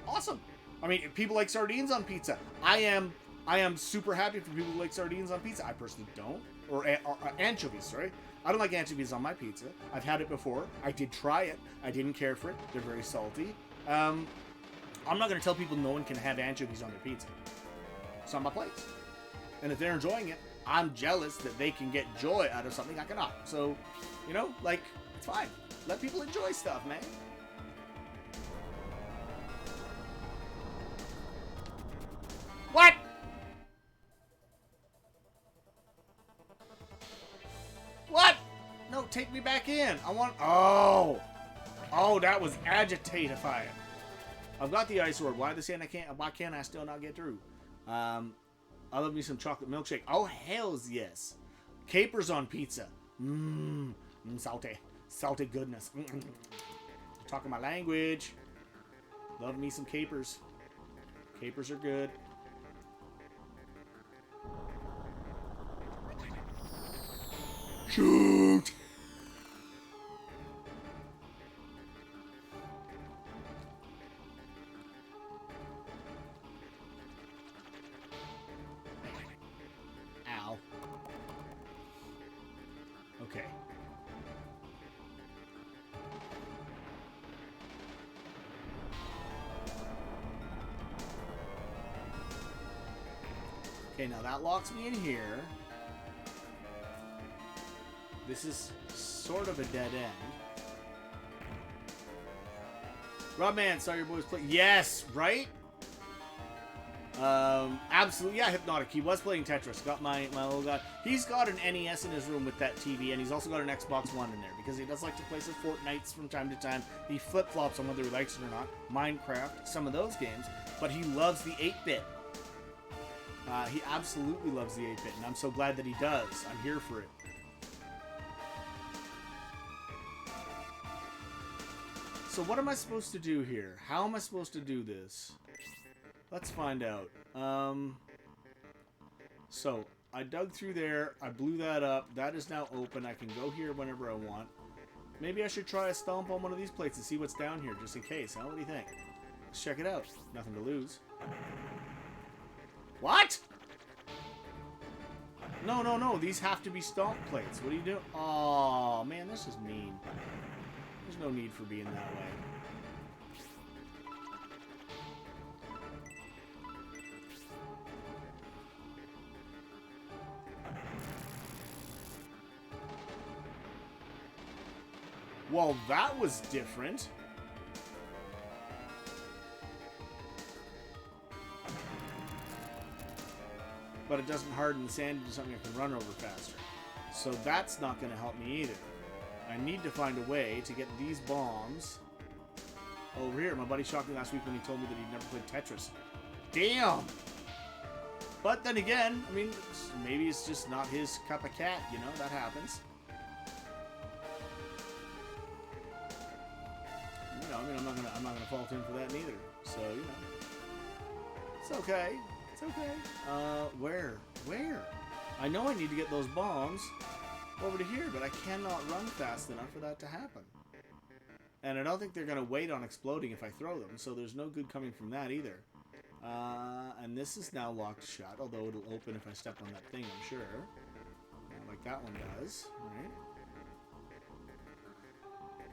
A: awesome. I mean, if people like sardines on pizza, I am super happy for people who like sardines on pizza. I personally don't. Or anchovies, sorry. I don't like anchovies on my pizza. I've had it before. I did try it. I didn't care for it. They're very salty. I'm not going to tell people no one can have anchovies on their pizza. It's on my plate. And if they're enjoying it, I'm jealous that they can get joy out of something I cannot. So, like, it's fine. Let people enjoy stuff, man. What? What? No, take me back in. I want... Oh, that was agitatifying. I've got the ice orb. Why are they saying why can't I still not get through? I love me some chocolate milkshake. Oh, hells yes. Capers on pizza. Salty. Salty goodness. You're talking my language. Love me some capers. Capers are good. Shoot! Ow. Okay. Okay, now that locks me in here. This is sort of a dead end. Robman, saw your boys play. Yes, right? Absolutely. Yeah, Hypnotic. He was playing Tetris. Got my little guy. He's got an NES in his room with that TV, and he's also got an Xbox One in there because he does like to play some Fortnites from time to time. He flip-flops on whether he likes it or not. Minecraft, some of those games. But he loves the 8-bit. He absolutely loves the 8-bit, and I'm so glad that he does. I'm here for it. So what am I supposed to do here? How am I supposed to do this? Let's find out. So, I dug through there. I blew that up. That is now open. I can go here whenever I want. Maybe I should try a stomp on one of these plates and see what's down here, just in case. Huh? What do you think? Let's check it out. Nothing to lose. What? No, no, no. These have to be stomp plates. What are you doing? Oh, man, this is mean. There's no need for being that way. Well, that was different. But it doesn't harden the sand into something I can run over faster. So that's not going to help me either. I need to find a way to get these bombs over here. My buddy shocked me last week when he told me that he'd never played Tetris. Damn! But then again, I mean, maybe it's just not his cup of cat, you know? That happens. You know, I mean, I'm not gonna fault him for that neither. So, you know. It's okay. It's okay. Where? I know I need to get those bombs over to here, but I cannot run fast enough for that to happen. And I don't think they're going to wait on exploding if I throw them, so there's no good coming from that either. And this is now locked shut, although it'll open if I step on that thing, I'm sure. Like that one does, right?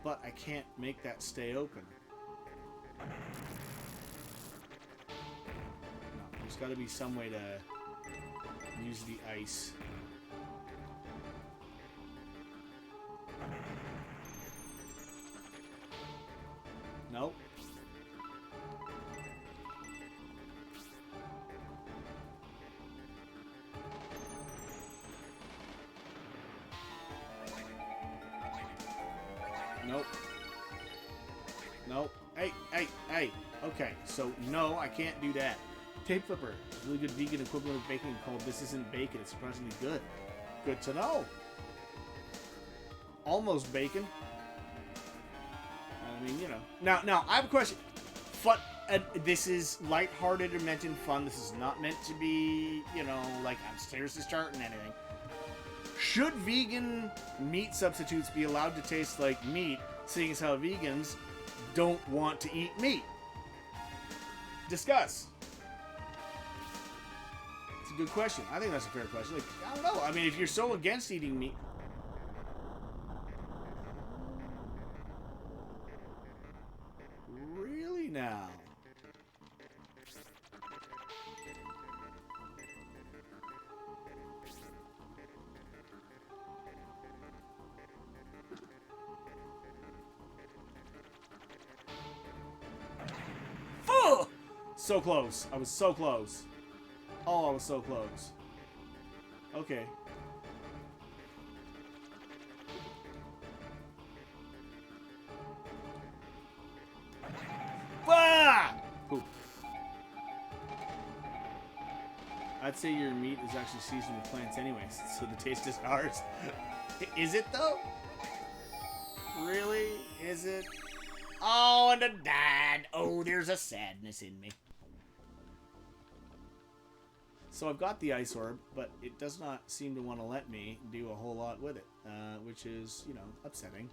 A: But I can't make that stay open. No, there's got to be some way to use the ice. Nope. Nope. Nope. Hey. Okay, so no, I can't do that. Tape flipper. A really good vegan equivalent of bacon called This Isn't Bacon. It's surprisingly good. Good to know. Almost bacon. I mean, you know. Now I have a question. This is lighthearted and meant in fun. This is not meant to be, you know, like I'm seriously starting anything. Should vegan meat substitutes be allowed to taste like meat, seeing as how vegans don't want to eat meat? Discuss. It's a good question. I think that's a fair question. Like, I don't know. I mean, if you're so against eating meat... Really now? Oh! So close. I was so close. Oh, I was so close. Okay. Ah! Poop. I'd say your meat is actually seasoned with plants anyways, so the taste is ours. Is it though? Really? Is it? Oh, and a dad. Oh, there's a sadness in me. So I've got the ice orb, but it does not seem to want to let me do a whole lot with it, which is, you know, upsetting.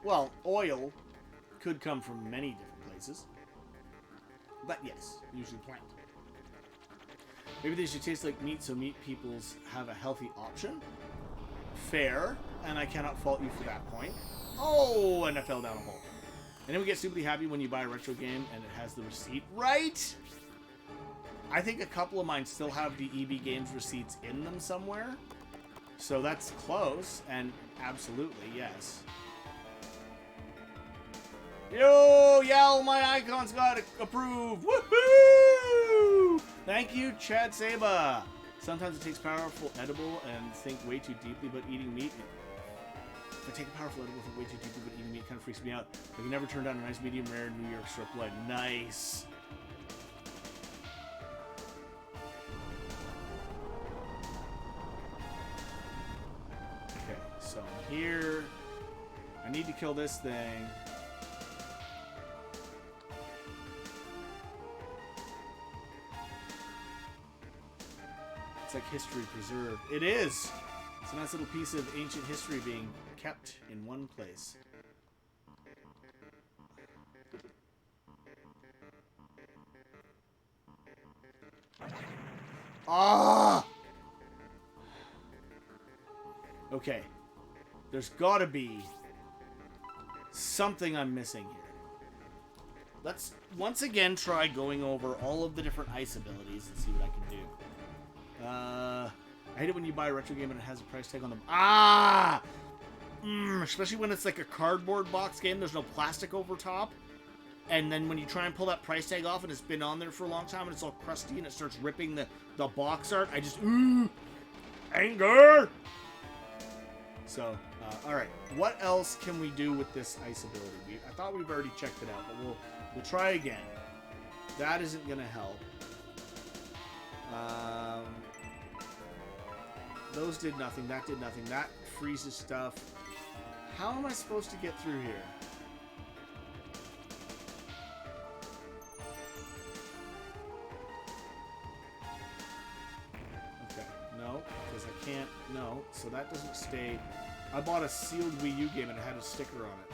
A: Well, oil could come from many different places, but yes, usually plant. Maybe they should taste like meat so meat peoples have a healthy option. Fair, and I cannot fault you for that point. Oh, and I fell down a hole. And then we get stupidly happy when you buy a retro game and it has the receipt, right? I think a couple of mine still have the EB Games receipts in them somewhere. So that's close, and absolutely, yes. Yo, Yell, my icons got approved. Woohoo! Thank you, Chad Saba. Sometimes it takes powerful edible and think way too deeply about eating meat. If I take a powerful edible and think way too deeply about eating meat, it kind of freaks me out. I can never turn down a nice medium rare New York strip blood. Nice. Okay, so here, I need to kill this thing. It's like history preserved. It is! It's a nice little piece of ancient history being kept in one place. Ah! Okay. There's gotta be something I'm missing here. Let's once again try going over all of the different ice abilities and see what I can do. I hate it when you buy a retro game and it has a price tag on them. Ah! Especially when it's like a cardboard box game, there's no plastic over top. And then when you try and pull that price tag off and it's been on there for a long time and it's all crusty and it starts ripping the box art, I just, anger! So, alright. What else can we do with this ice ability? I thought we've already checked it out, but we'll try again. That isn't going to help. Those did nothing. That did nothing. That freezes stuff. How am I supposed to get through here? Okay. No, because I can't. No. So that doesn't stay. I bought a sealed Wii U game and it had a sticker on it.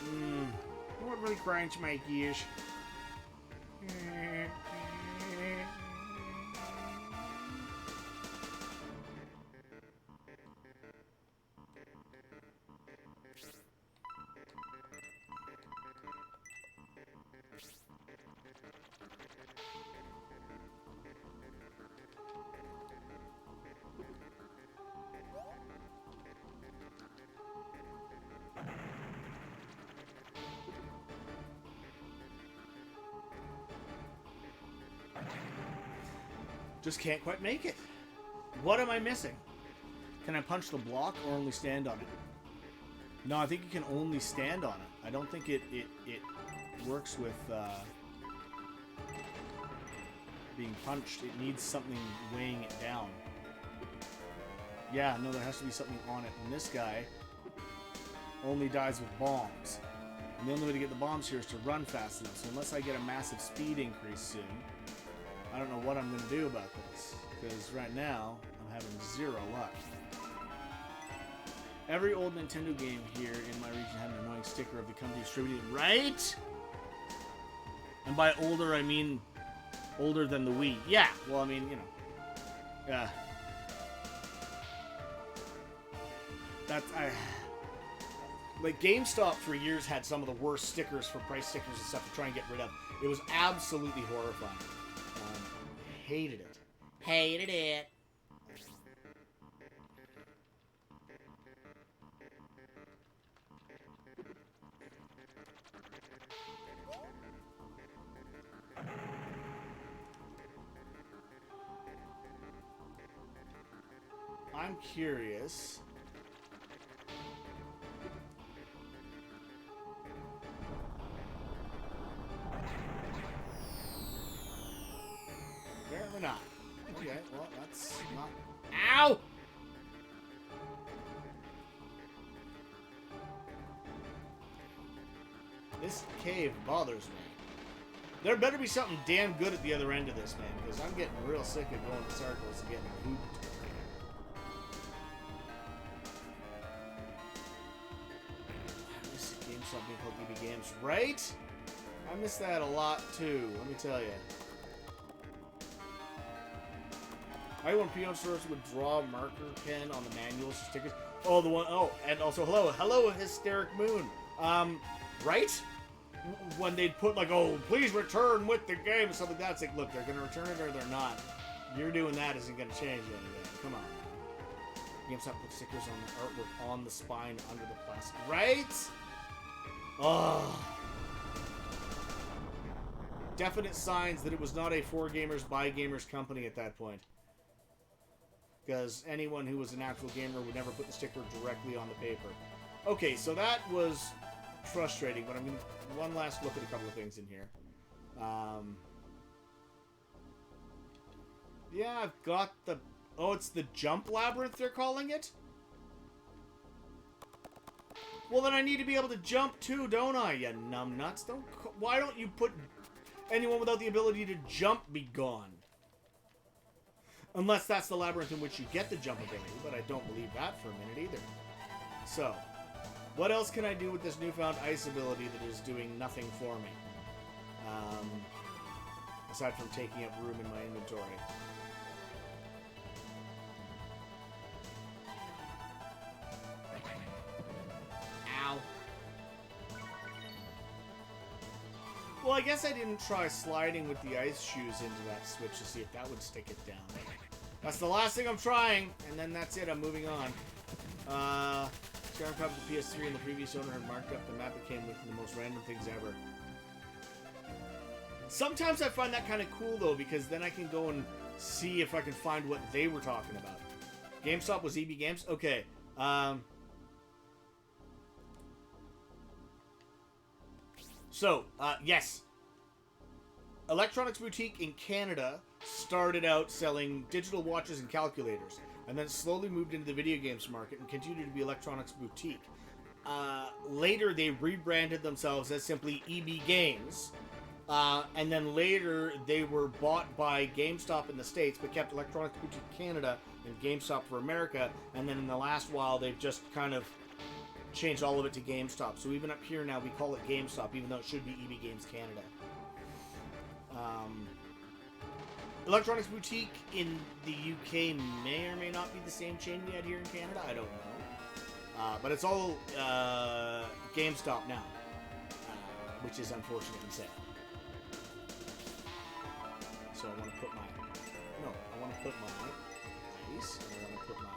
A: You know what really grinds my gears? Just can't quite make it. What am I missing? Can I punch the block or only stand on it? No, I think you can only stand on it. I don't think it works with being punched. It needs something weighing it down. Yeah, no, there has to be something on it. And this guy only dies with bombs. And the only way to get the bombs here is to run fast enough. So unless I get a massive speed increase soon, I don't know what I'm going to do about this, because right now, I'm having zero luck. Every old Nintendo game here in my region had an annoying sticker of the company distributing it, right? And by older, I mean older than the Wii. Yeah, well, I mean, you know. Yeah. Like, GameStop for years had some of the worst stickers for price stickers and stuff to try and get rid of. It was absolutely horrifying. Hated it. Hated it. I'm curious. Apparently not. Okay, well, that's not... Ow! This cave bothers me. There better be something damn good at the other end of this, man, because I'm getting real sick of going in circles and getting hooped. I miss GameStop being called EB Games, right? I miss that a lot, too, let me tell you. I want peon stores would draw a marker pen on the manuals or stickers. Oh, the one, oh, and also, hello, Hysteric Moon. Right? When they'd put like, oh, please return with the game and stuff like that, it's like, look, they're going to return it or they're not. You're doing that isn't going to change anything. Come on. GameStop put stickers on the artwork on the spine under the plastic. Right? Oh. Definite signs that it was not a for gamers, by gamers company at that point. Because anyone who was an actual gamer would never put the sticker directly on the paper. Okay, so that was frustrating, but I mean, one last look at a couple of things in here. Yeah, I've got the... Oh, it's the jump labyrinth they're calling it? Well, then I need to be able to jump too, don't I, you numbnuts? Why don't you put anyone without the ability to jump be gone? Unless that's the labyrinth in which you get the jump ability, but I don't believe that for a minute either. So, what else can I do with this newfound ice ability that is doing nothing for me? Aside from taking up room in my inventory. Ow. Well, I guess I didn't try sliding with the ice shoes into that switch to see if that would stick it down. That's the last thing I'm trying, and then that's it. I'm moving on. Skyrim copy of the PS3 and the previous owner had marked up the map it came with the most random things ever. Sometimes I find that kind of cool, though, because then I can go and see if I can find what they were talking about. GameStop was EB Games? Okay. Yes. Electronics Boutique in Canada started out selling digital watches and calculators, and then slowly moved into the video games market and continued to be Electronics Boutique. Later, they rebranded themselves as simply EB Games, and then later they were bought by GameStop in the States, but kept Electronics Boutique Canada and GameStop for America, and then in the last while, they've just kind of changed all of it to GameStop. So even up here now, we call it GameStop, even though it should be EB Games Canada. Electronics Boutique in the UK may or may not be the same chain we had here in Canada. I don't know. But it's all GameStop now, which is unfortunate and sad. So I want to put my... No, I want to put my ice, and I want to put my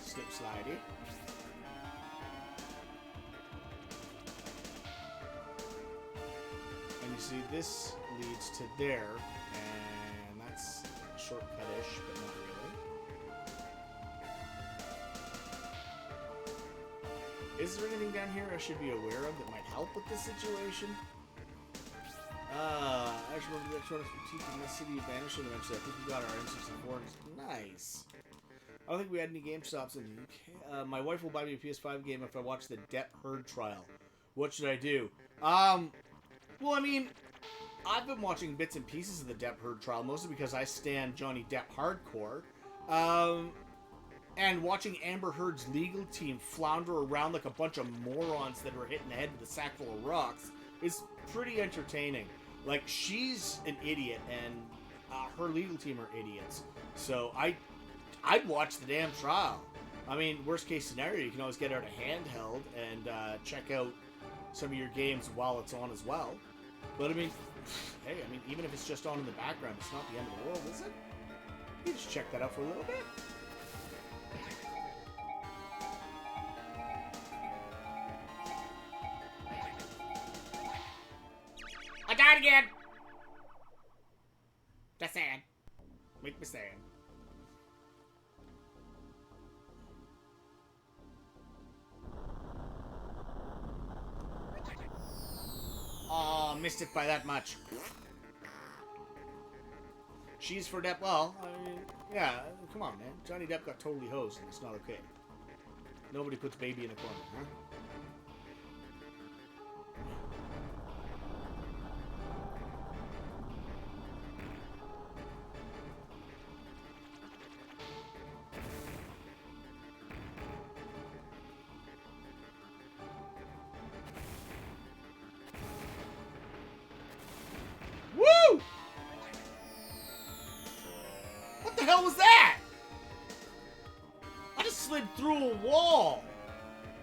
A: slip slidey. And you see, this leads to there, and that's shortcut-ish, but not really. Is there anything down here I should be aware of that might help with this situation? I just remember the Electronics Boutique in this city vanishing eventually. I think we got our N64. Nice. I don't think we had any GameStops in the UK. My wife will buy me a PS5 game if I watch the Depp Heard trial. What should I do? Well, I mean, I've been watching bits and pieces of the Depp Heard trial, mostly because I stan Johnny Depp hardcore. And watching Amber Heard's legal team flounder around like a bunch of morons that are hitting the head with a sack full of rocks is pretty entertaining. Like, she's an idiot, and her legal team are idiots. So I'd watch the damn trial. I mean, worst case scenario, you can always get out a handheld and check out some of your games while it's on as well. But I mean, hey, even if it's just on in the background, it's not the end of the world, is it? You just check that out for a little bit. I died again! That's sad. Make me sad. Oh, missed it by that much. She's for Depp. Well, I mean, yeah, come on, man. Johnny Depp got totally hosed, and it's not okay. Nobody puts baby in a corner, huh? hell was that? I just slid through a wall.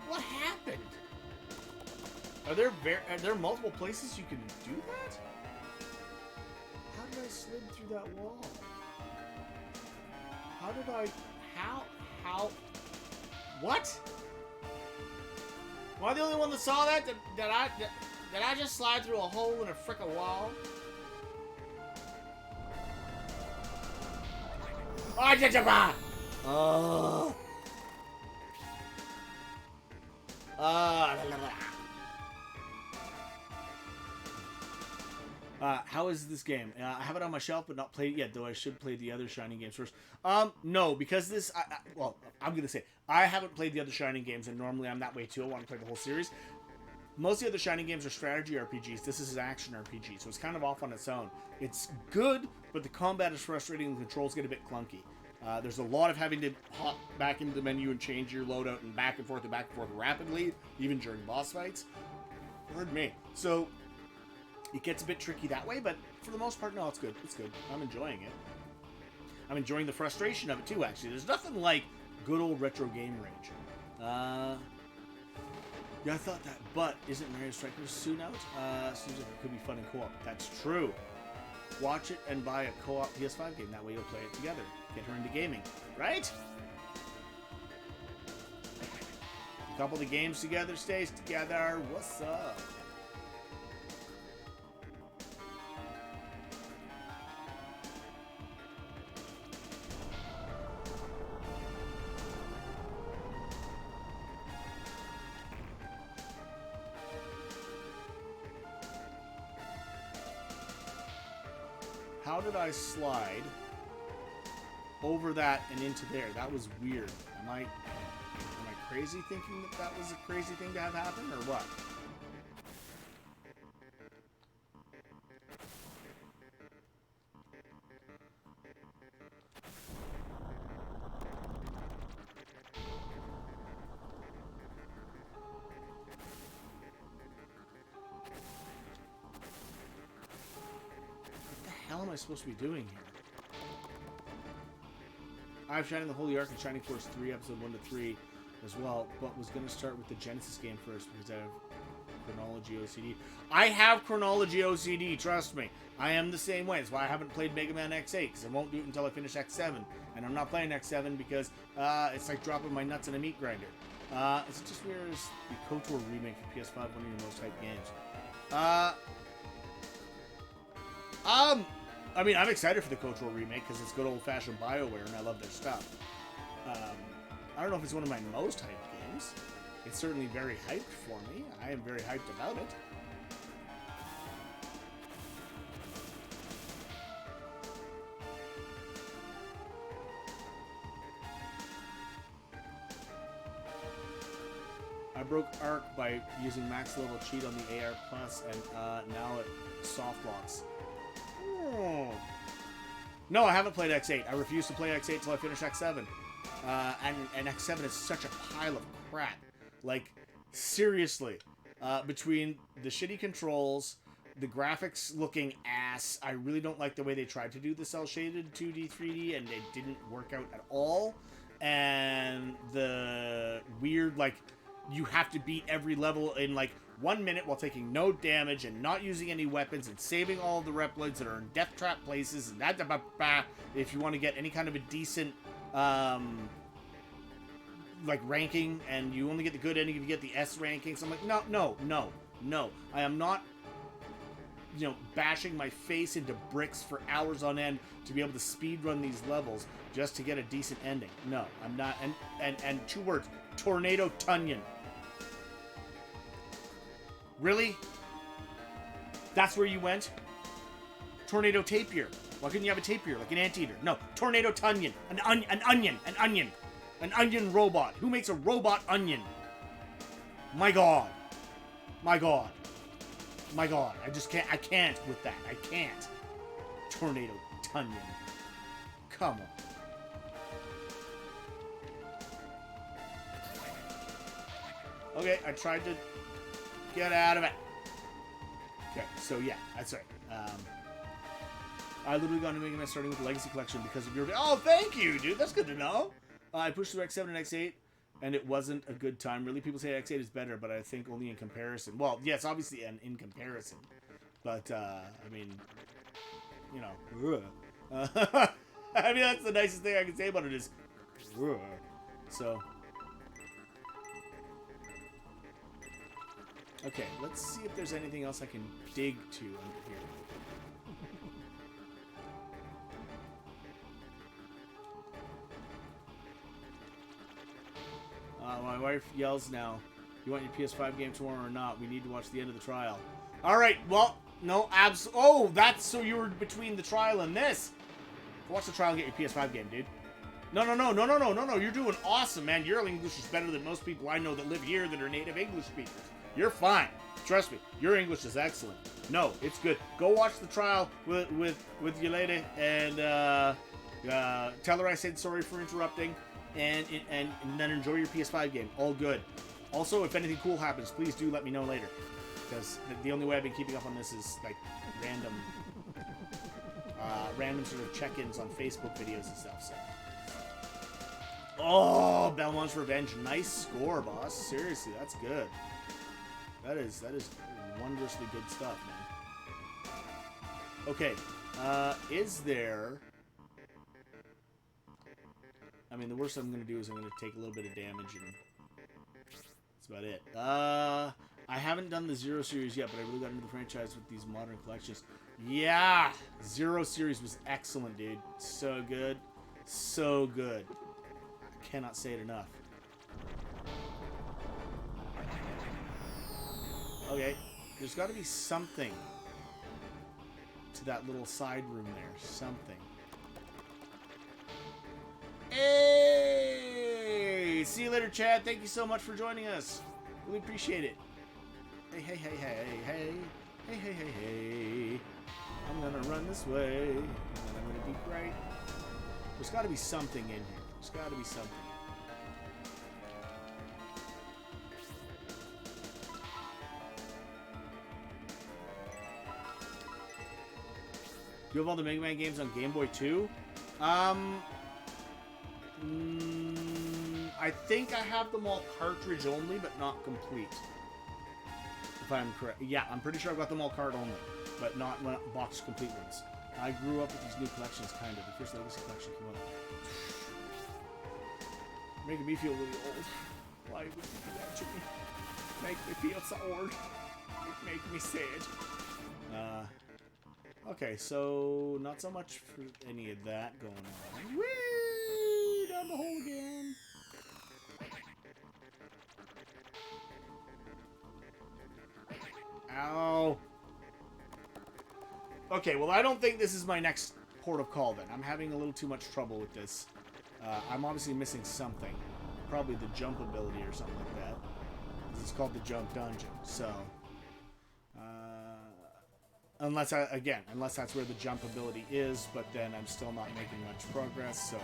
A: What happened? Are there multiple places you can do that? How did I slid through that wall? How did I... How... What? Am I the only one that saw that? Did I just slide through a hole in a frickin' wall? Oh, jajaba! Oh. How is this game? I have it on my shelf, but not played it yet, though I should play the other Shining games first. No, because this... well, I'm going to say, I haven't played the other Shining games, and normally I'm that way too. I want to play the whole series. Most of the other Shining games are strategy RPGs. This is an action RPG, so it's kind of off on its own. It's good, but the combat is frustrating and the controls get a bit clunky. There's a lot of having to hop back into the menu and change your loadout and back and forth rapidly, even during boss fights. Pardon me. So, it gets a bit tricky that way, but for the most part, no, it's good. It's good. I'm enjoying it. I'm enjoying the frustration of it, too, actually. There's nothing like good old retro game rage. Yeah, I thought that, but isn't Mario Strikers soon out? Seems like it could be fun in co-op. That's true. Watch it and buy a co-op PS5 game. That way you'll play it together. Get her into gaming. Right? A couple of the games together stays together. What's up? How did I slide over that and into there? That was weird. Am I crazy thinking that that was a crazy thing to have happen, or what? What am I supposed to be doing here? I've Shining the Holy Ark and Shining Force 3, episode 1 to 3 as well, but was going to start with the Genesis game first because I have chronology OCD. I have chronology OCD, trust me. I am the same way. That's why I haven't played Mega Man X8, because I won't do it until I finish X7. And I'm not playing X7 because it's like dropping my nuts in a meat grinder. Is it just weird as the KOTOR remake for PS5, one of your most hyped games? I mean, I'm excited for the KOTOR remake because it's good old-fashioned BioWare and I love their stuff. I don't know if it's one of my most hyped games. It's certainly very hyped for me. I am very hyped about it. I broke Arc by using max level cheat on the AR Plus, and now it soft locks. Oh. No, I haven't played X8. I refuse to play X8 until I finish X7. And X7 is such a pile of crap. Like, seriously. Between the shitty controls, the graphics looking ass, I really don't like the way they tried to do the cel-shaded 2D, 3D, and it didn't work out at all. And the weird, like, you have to beat every level in, like, 1 minute while taking no damage and not using any weapons and saving all of the Reploids that are in death trap places and that if you want to get any kind of a decent like ranking, and you only get the good ending if you get the S ranking. So I'm like, no. I am not, bashing my face into bricks for hours on end to be able to speed run these levels just to get a decent ending. No, I'm not. And 2 words: Tornado Tunyon. Really? That's where you went? Tornado Tapir. Why couldn't you have a tapir, like an anteater? No, Tornado Tunyon. An onion. An onion robot. Who makes a robot onion? My God. I just can't. I can't with that. I can't. Tornado Tunyon. Come on. Okay, I tried to get out of it. Okay, so yeah, that's right. I literally got into Mega Man starting with the Legacy Collection because of your... Oh, thank you, dude. That's good to know. I pushed through X7 and X8, and it wasn't a good time. Really, people say X8 is better, but I think only in comparison. Well, yes, obviously, and in comparison. But, I mean, you know. I mean, that's the nicest thing I can say about it is... So... Okay, let's see if there's anything else I can dig to under here. My wife yells now, you want your PS5 game tomorrow or not? We need to watch the end of the trial. Alright, well, no, oh, that's so you were between the trial and this. Watch the trial and get your PS5 game, dude. No, you're doing awesome, man. Your English is better than most people I know that live here that are native English speakers. You're fine. Trust me, your English is excellent. No, it's good. Go watch the trial with your lady and tell her I said sorry for interrupting, and then enjoy your PS5 game. All good. Also, if anything cool happens, please do let me know later, because the only way I've been keeping up on this is like random sort of check-ins on Facebook videos and stuff. So. Oh, Belmont's Revenge. Nice score, boss. Seriously, that's good. That is wondrously good stuff, man. Okay, is there... I mean, the worst I'm going to do is I'm going to take a little bit of damage, and that's about it. I haven't done the Zero series yet, but I really got into the franchise with these modern collections. Yeah! Zero series was excellent, dude. So good. So good. I cannot say it enough. Okay, there's got to be something to that little side room there. Something. Hey! See you later, Chad. Thank you so much for joining us. Really appreciate it. Hey. I'm gonna run this way, and then I'm gonna be great. There's got to be something in here. There's got to be something. Do you have all the Mega Man games on Game Boy too? I think I have them all cartridge only, but not complete. If I'm correct. Yeah, I'm pretty sure I've got them all card only, but not box complete ones. I grew up with these new collections, kind of. The first Legacy collection came out. Making me feel really old. Why would you do that to me? Make me feel so old. Make me sad. Okay, so not so much for any of that going on. Whee! Down the hole again. Ow. Okay, well, I don't think this is my next port of call then. I'm having a little too much trouble with this. I'm obviously missing something. Probably the jump ability or something like that. It's called the jump dungeon, so... unless that's where the jump ability is, but then I'm still not making much progress, so...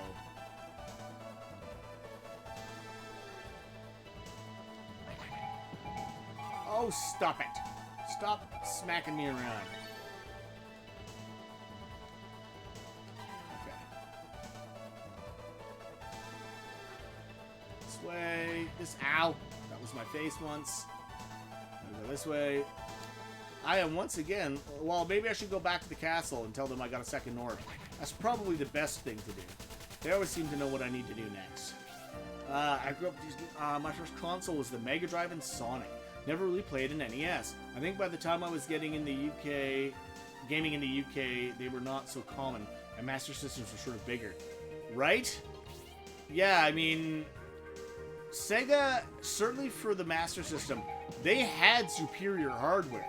A: Oh, stop it! Stop smacking me around. Okay. This way. Ow! That was my face once. I'm gonna go this way. I am once again... Well, maybe I should go back to the castle and tell them I got a second orb. That's probably the best thing to do. They always seem to know what I need to do next. I grew up with these... my first console was the Mega Drive and Sonic. Never really played an NES. I think by the time I was getting in the UK... Gaming in the UK, they were not so common. And Master Systems were sort of bigger. Right? Yeah, I mean... Sega, certainly for the Master System, they had superior hardware.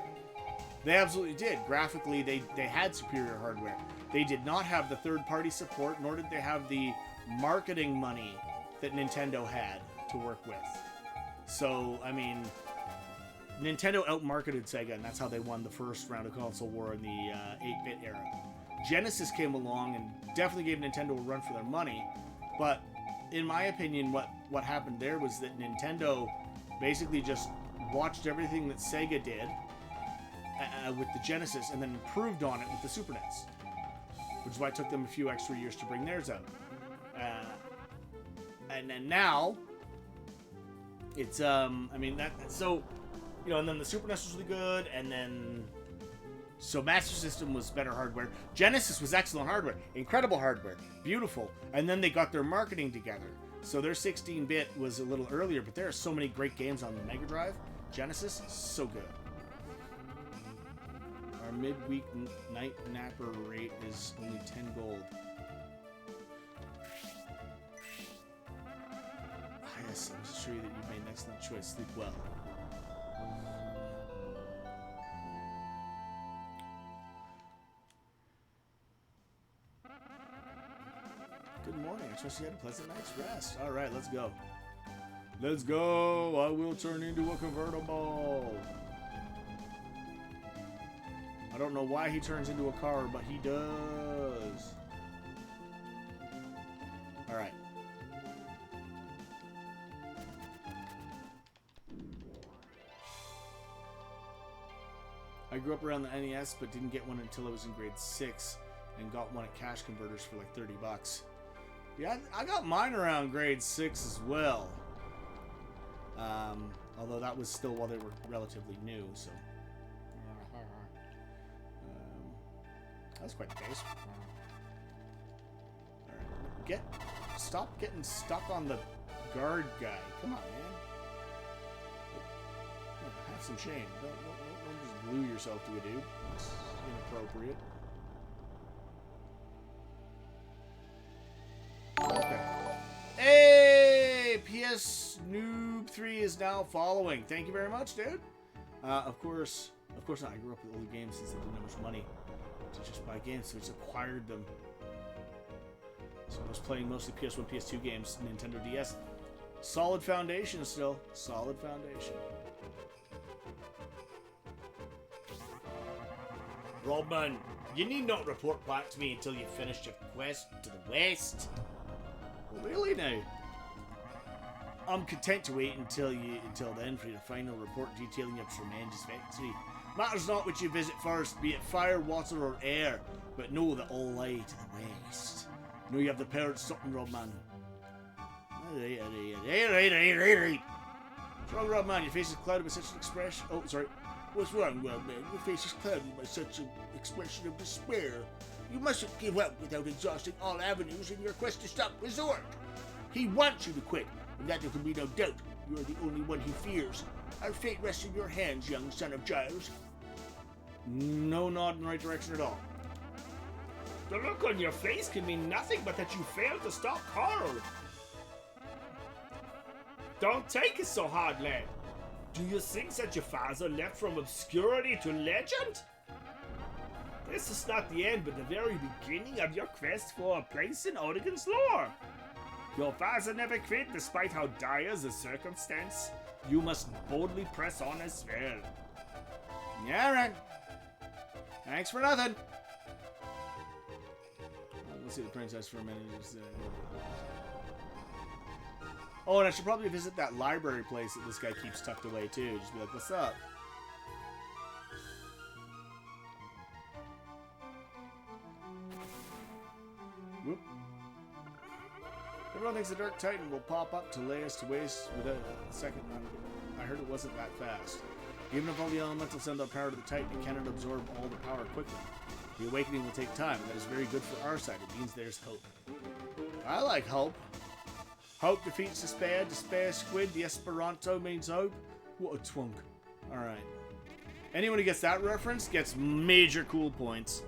A: They absolutely did. Graphically, they had superior hardware. They did not have the third-party support, nor did they have the marketing money that Nintendo had to work with. So, I mean, Nintendo outmarketed Sega, and that's how they won the first round of console war in the 8-bit era. Genesis came along and definitely gave Nintendo a run for their money, but in my opinion, what happened there was that Nintendo basically just watched everything that Sega did with the Genesis and then improved on it with the Super NES. which is why it took them a few extra years to bring theirs out. And then now, it's, I mean, so, you know, and then the Super NES was really good, and then, so Master System was better hardware. Genesis was excellent hardware, incredible hardware, beautiful, and then they got their marketing together. So their 16-bit was a little earlier, but there are so many great games on the Mega Drive. Genesis, so good. Our midweek night napper rate is only 10 gold. Yes, I'm sure that you've made an excellent choice. Sleep well. Good morning. I trust you had a pleasant night's rest. All right, let's go. Let's go. I will turn into a convertible. I don't know why he turns into a car, but he does. All right. I grew up around the NES, but didn't get one until I was in grade 6, and got one at Cash Converters for like 30 bucks. Yeah, I got mine around grade 6 as well. Although that was still while they were relatively new, so. That was quite the case. Alright, stop getting stuck on the guard guy. Come on, man. Have some shame. Don't just glue yourself to a dude. It's inappropriate. Okay. Hey! PS Noob 3 is now following. Thank you very much, dude. Of course not. I grew up with older games since I didn't have much money to just buy games, so I just acquired them. So I was playing mostly PS1, PS2 games, Nintendo DS. Solid foundation still. Solid foundation. Robman, you need not report back to me until you've finished your quest to the west. Well, really now? I'm content to wait until then for your final report detailing your tremendous victory. Matters not which you visit first, be it fire, water, or air, but know that all lie to the west. Know you have the power to stop them, Robman. Alright. What's wrong, Robman? Your face is clouded with such an expression. Oh, sorry. What's wrong, Robman? Your face is clouded by such an expression of despair. You mustn't give up without exhausting all avenues in your quest to stop Resort. He wants you to quit, and that there can be no doubt. You are the only one he fears. Our fate rests in your hands, young son of Giles. No nod in the right direction at all.
D: The look on your face can mean nothing but that you failed to stop Carl. Don't take it so hard, lad. Do you think that your father left from obscurity to legend? This is not the end, but the very beginning of your quest for a place in Odigan's lore. Your father never quit despite how dire the circumstance. You must boldly press on as well.
A: Yeah, right. Thanks for nothing. Let's see the princess for a minute. Oh, and I should probably visit that library place that this guy keeps tucked away too. Just be like, what's up? Whoop. Everyone thinks the Dark Titan will pop up to lay us to waste without a second. I heard it wasn't that fast. Even if all the elementals send out power to the Titan, it cannot absorb all the power quickly. The awakening will take time, and that is very good for our side. It means there's hope. I like hope. Hope defeats despair, despair squid, the Esperanto means hope. What a twunk. Alright. Anyone who gets that reference gets major cool points.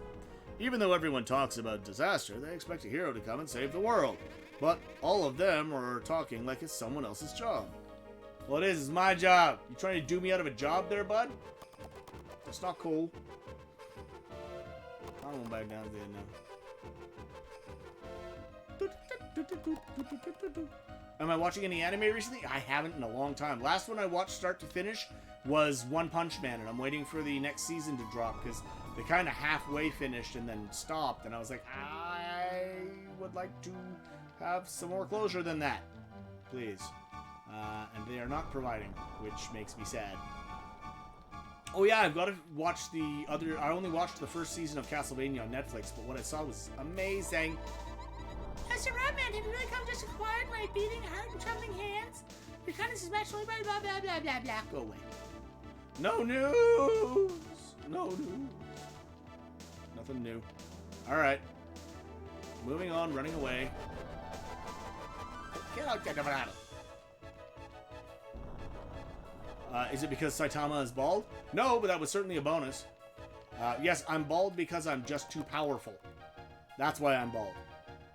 A: Even though everyone talks about disaster, they expect a hero to come and save the world. But all of them are talking like it's someone else's job. Well, it is. It's my job. You trying to do me out of a job there, bud? That's not cool. I won't back down there now. Am I watching any anime recently? I haven't in a long time. Last one I watched start to finish was One Punch Man, and I'm waiting for the next season to drop because they kind of halfway finished and then stopped, and I was like, I would like to have some more closure than that, please. And they are not providing, which makes me sad. Oh yeah, I've got to watch the other. I only watched the first season of Castlevania on Netflix, but what I saw was amazing.
E: Mr. Rodman, have you really come just acquired my beating heart and trembling hands? Your kindness is matched only by blah blah blah blah blah.
A: Go away. No news. No news. Nothing new. All right. Moving on. Running away. Get out, get out. Is it because Saitama is bald? No, but that was certainly a bonus. Yes, I'm bald because I'm just too powerful. That's why I'm bald.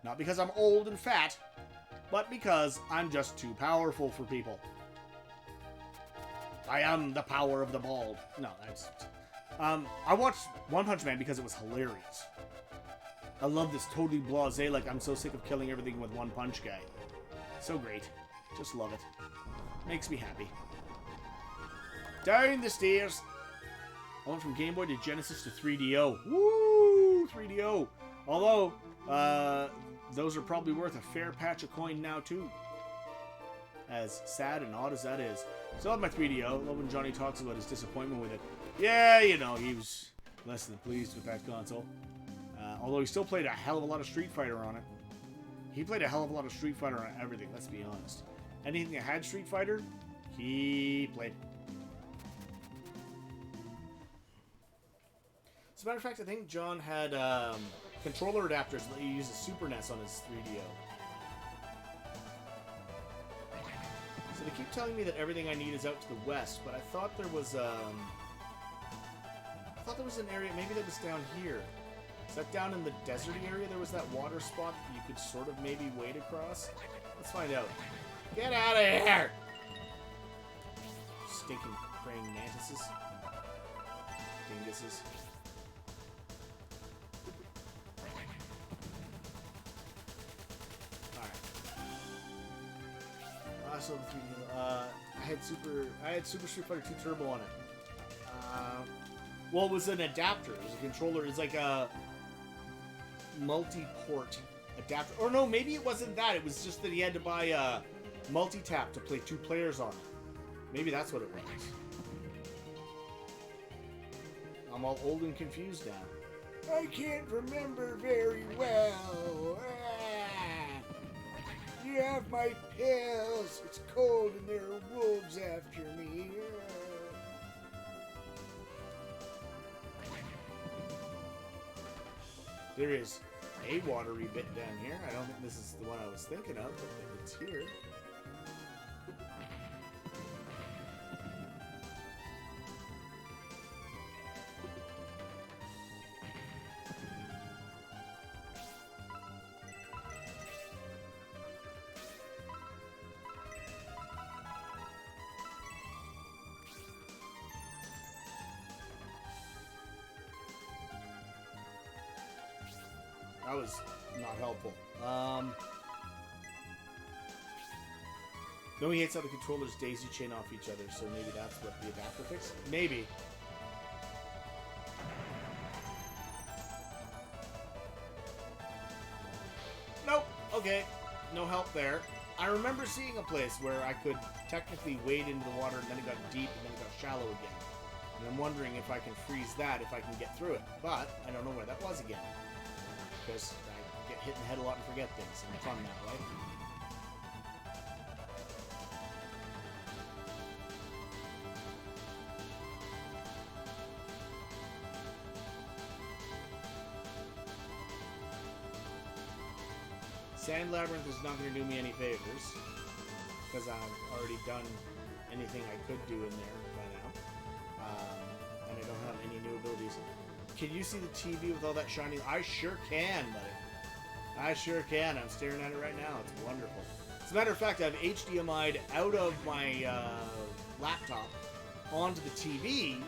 A: Not because I'm old and fat, but because I'm just too powerful for people. I am the power of the bald. No, that's... I watched One Punch Man because it was hilarious. I love this totally blasé, like I'm so sick of killing everything with one punch guy. So great. Just love it. Makes me happy. Down the stairs. I went from Game Boy to Genesis to 3DO. Woo! 3DO. Although, those are probably worth a fair patch of coin now, too. As sad and odd as that is. Still have my 3DO. Love when Johnny talks about his disappointment with it. Yeah, you know, he was less than pleased with that console. Although he still played a hell of a lot of Street Fighter on it. He played a hell of a lot of Street Fighter on everything, let's be honest. Anything that had Street Fighter, he played. As a matter of fact, I think John had controller adapters that he used a Super NES on his 3DO. So they keep telling me that everything I need is out to the west, but I thought there was an area, maybe that was down here. Is that down in the desert area? There was that water spot that you could sort of maybe wade across? Let's find out. Get out of here! Stinking praying mantises. Dinguses. Alright. So I had Super Street Fighter 2 Turbo on it. Well, it was an adapter. It was a controller. It's like a multi-port adapter. Or no, maybe it wasn't that. It was just that he had to buy a multi-tap to play 2 players on it. Maybe that's what it was. I'm all old and confused now. I can't remember very well. You have my pills. It's cold and there are wolves after me. There is a watery bit down here. I don't think this is the one I was thinking of, but it's here. That was not helpful. No, he hates how the controllers daisy chain off each other, so maybe that's what the adapter fixed? Maybe. Nope. Okay. No help there. I remember seeing a place where I could technically wade into the water and then it got deep and then it got shallow again. And I'm wondering if I can freeze that, if I can get through it. But I don't know where that was again. Because I get hit in the head a lot and forget things, and it's fun now, right? Sand Labyrinth is not going to do me any favors, because I've already done anything I could do in there by now, and I don't have any new abilities. Can you see the TV with all that shining? I sure can, buddy. I sure can. I'm staring at it right now. It's wonderful. As a matter of fact, I've HDMI'd out of my laptop onto the TV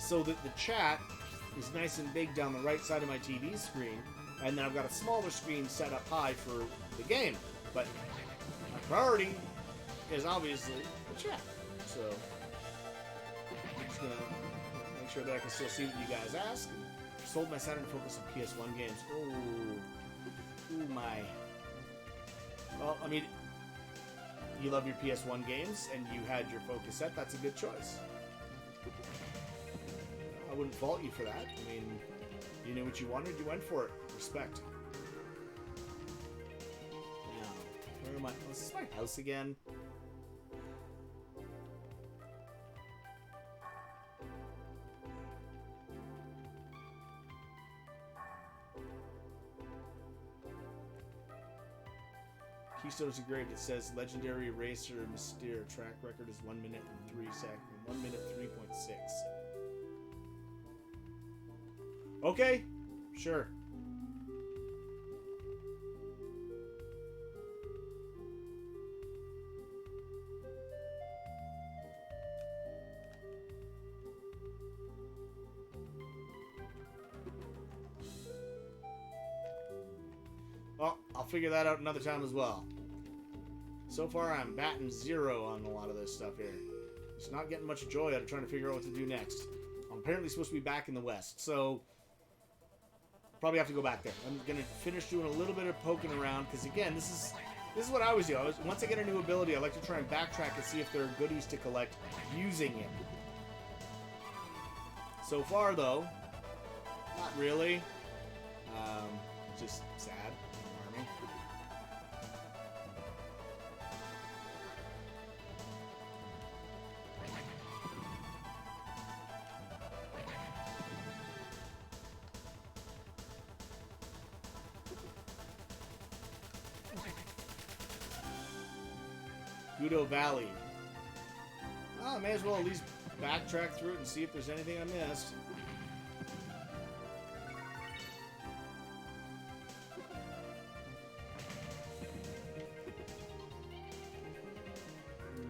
A: so that the chat is nice and big down the right side of my TV screen, and then I've got a smaller screen set up high for the game. But my priority is obviously the chat. So I'm just gonna make sure that I can still see what you guys ask. Sold my Saturn to focus on PS1 games. Ooh my. Well, I mean, you love your PS1 games and you had your focus set. That's a good choice. I wouldn't fault you for that. I mean, you knew what you wanted, you went for it. Respect. Now, where am I? Oh, is this my house again? Keystone is engraved. It says legendary racer Mystere. Track record is 1 minute and 3 seconds. 1 minute 3.6. Okay, sure. Well, I'll figure that out another time as well. So far, I'm batting 0 on a lot of this stuff here. It's not getting much joy out of trying to figure out what to do next. I'm apparently supposed to be back in the West, so probably have to go back there. I'm gonna finish doing a little bit of poking around because again, this is what I always do. Once I get a new ability, I like to try and backtrack and see if there are goodies to collect using it. So far, though, not really. Just sad. Army. Gudo Valley. Oh, I may as well at least backtrack through it and see if there's anything I missed.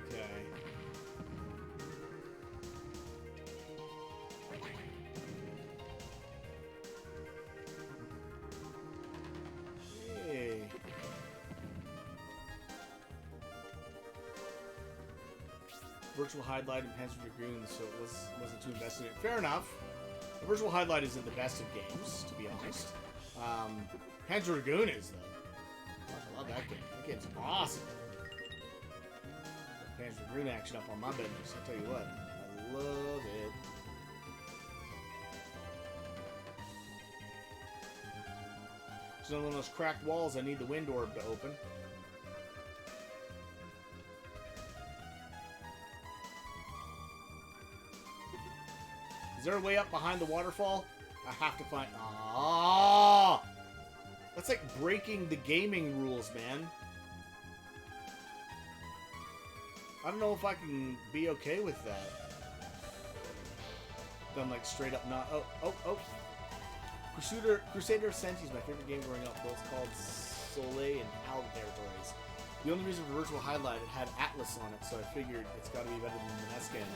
A: Okay. Hey. Virtual highlight and Panzer Dragoon, so it wasn't too invested in it. Fair enough. The virtual highlight isn't the best of games, to be honest. Panzer Dragoon is, though. I love that game. That game's awesome. Panzer Dragoon action up on my business, I'll tell you what. I love it. It's another one of those cracked walls I need the wind orb to open. Is there a way up behind the waterfall? I have to find... Ah! That's like breaking the gaming rules, man. I don't know if I can be okay with that. Done like straight up not... Oh. Crusader Ascenti is my favorite game growing up. Both called Soleil and Al territories. The only reason for Virtual Highlight, it had Atlas on it, so I figured it's got to be better than the NES game.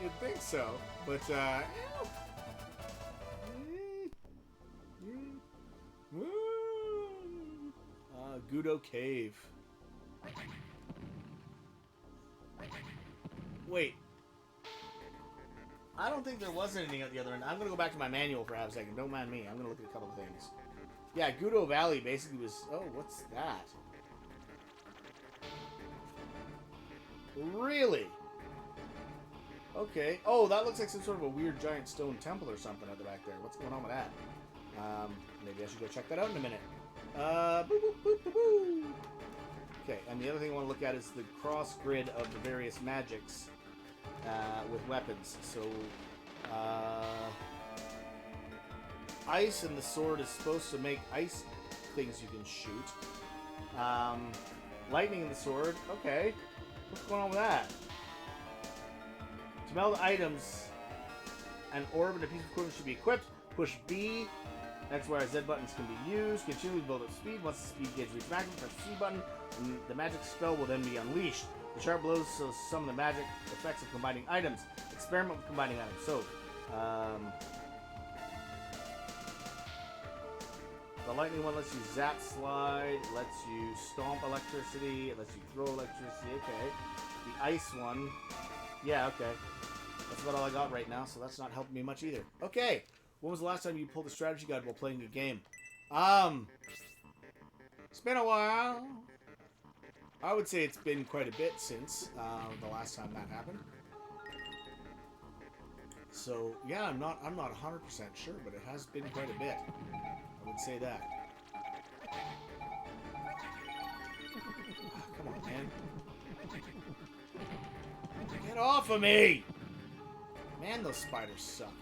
A: You'd think so, but Gudo Cave. Wait. I don't think there was anything at the other end. I'm gonna go back to my manual for half a second. Don't mind me. I'm gonna look at a couple of things. Yeah, Gudo Valley basically was... Oh, what's that? Really? Okay. Oh, that looks like some sort of a weird giant stone temple or something at the back there. What's going on with that? Maybe I should go check that out in a minute. Boop, boop, boop, boop, boop. Okay, and the other thing I want to look at is the cross grid of the various magics with weapons. So, ice and the sword is supposed to make ice things you can shoot. Lightning in the sword. Okay. What's going on with that? To meld items, an orb and a piece of equipment should be equipped. Push B. X, Y, or Z buttons can be used. Continue to build up speed. Once the speed gauge reaches maximum, press the C button, and the magic spell will then be unleashed. The chart below shows some of the magic effects of combining items. Experiment with combining items. So, the lightning one lets you zap slide, lets you stomp electricity, it lets you throw electricity. Okay. The ice one, yeah, okay. That's about all I got right now, so that's not helping me much either. Okay. When was the last time you pulled a strategy guide while playing a game? It's been a while. I would say it's been quite a bit since the last time that happened. So yeah, I'm not 100% sure, but it has been quite a bit. I would say that. Come on, man. Get off of me! Man, those spiders suck.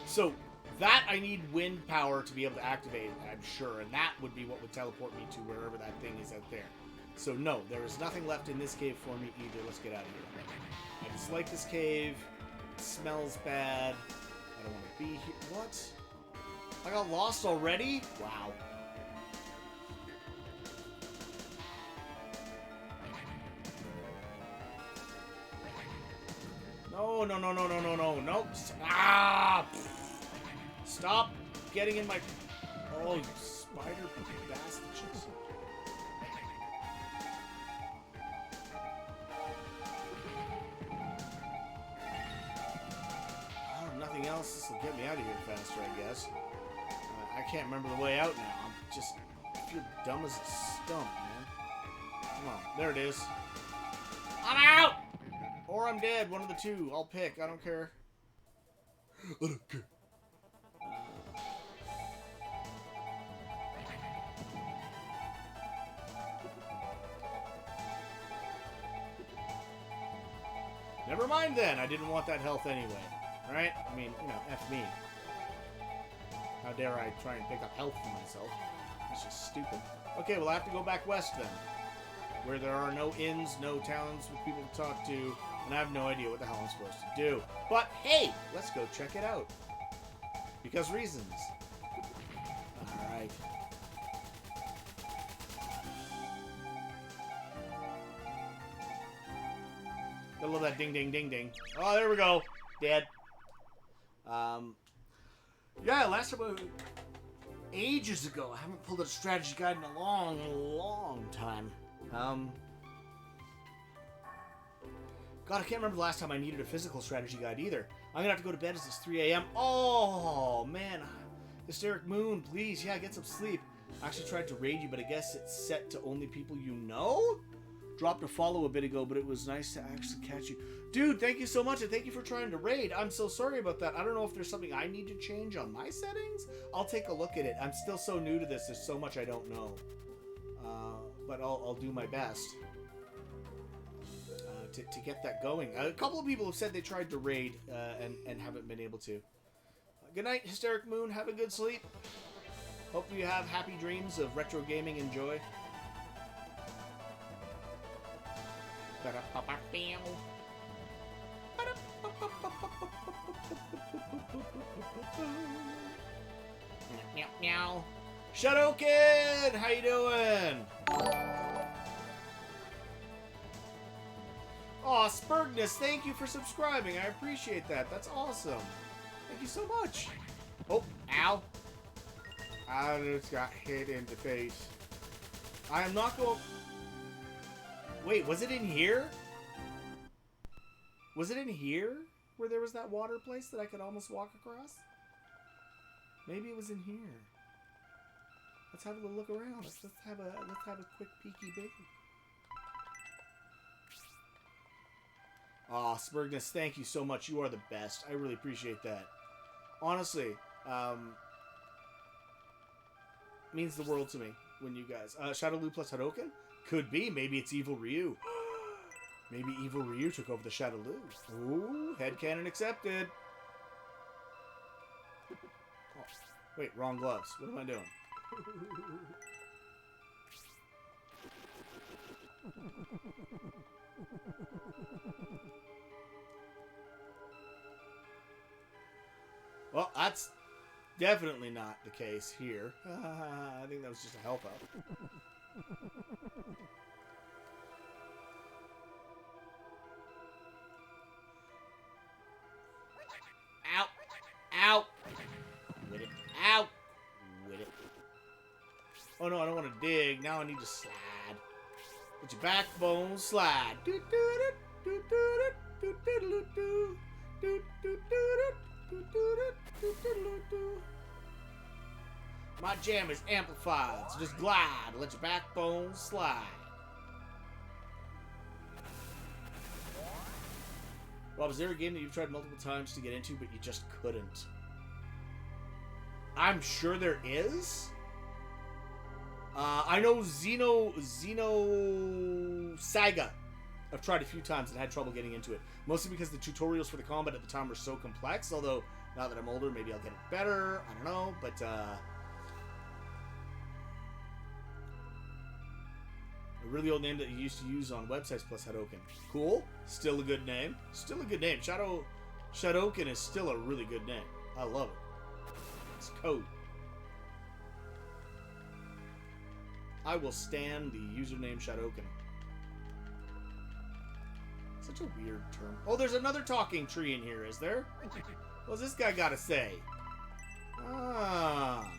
A: So, that I need wind power to be able to activate, I'm sure, and that would be what would teleport me to wherever that thing is out there. So no, there is nothing left in this cave for me either. Let's get out of here. I dislike this cave. It smells bad. I don't want to be here. What? I got lost already? Wow. No, no, no, no, no, no, no, no. Ah! Stop getting in my... Oh, you spider bastards. Oh, nothing else. This will get me out of here faster, I guess. I can't remember the way out now. I'm just... I feel dumb as a stump, man. Come on. There it is. I'm out! Or I'm dead. One of the two. I'll pick. I don't care. I don't care. Never mind then. I didn't want that health anyway. Right? I mean, you know, F me. How dare I try and pick up health for myself? That's just stupid. Okay, well I have to go back west then. Where there are no inns, no towns with people to talk to, and I have no idea what the hell I'm supposed to do. But hey, let's go check it out. Because reasons. Alright. I love that ding ding ding ding. Oh, there we go. Dead. Yeah, last time ages ago. I haven't pulled out a strategy guide in a long, long time. God, I can't remember the last time I needed a physical strategy guide either. I'm gonna have to go to bed as it's 3 a.m. Oh, man. Hysteric Moon, please. Yeah, get some sleep. I actually tried to raid you, but I guess it's set to only people you know? Dropped a follow a bit ago, but it was nice to actually catch you. Dude, thank you so much, and thank you for trying to raid. I'm so sorry about that. I don't know if there's something I need to change on my settings. I'll take a look at it. I'm still so new to this. There's so much I don't know. But I'll do my best to get that going. A couple of people have said they tried to raid and haven't been able to. Good night, Hysteric Moon. Have a good sleep. Hope you have happy dreams of retro gaming and joy. Meow. Shadow Kid, how you doing? Aw, Spurgness, thank you for subscribing. I appreciate that. That's awesome. Thank you so much. Oh, ow. I just got hit in the face. I am not going... Wait, was it in here? Was it in here where there was that water place that I could almost walk across? Maybe it was in here. Let's have a little look around. Let's have a quick peeky big. Aw, Spurgness, thank you so much. You are the best. I really appreciate that. Honestly, means the world to me when you guys... Shadowloo plus Hadoken? Could be. Maybe it's Evil Ryu. Maybe Evil Ryu took over the Shadowloo. Ooh, headcanon accepted. Oh, wait, wrong gloves. What am I doing? Well, that's definitely not the case here. I think that was just a help out. Ow! Ow! With it. Ow! With it. Oh no, I don't want to dig. Now I need to slide. With your backbone, slide. My jam is amplified, so just glide. Let your backbone slide. Rob, is there a game that you've tried multiple times to get into, but you just couldn't? I'm sure there is. I know Xeno Saga. I've tried a few times and had trouble getting into it. Mostly because the tutorials for the combat at the time were so complex. Although, now that I'm older, maybe I'll get it better. I don't know. But, a really old name that you used to use on websites plus Hadoken. Cool. Still a good name. Still a good name. Shadoken is still a really good name. I love it. It's code. I will stand the username Shadoken. Such a weird term. Oh, there's another talking tree in here, is there? What's this guy got to say? Ah.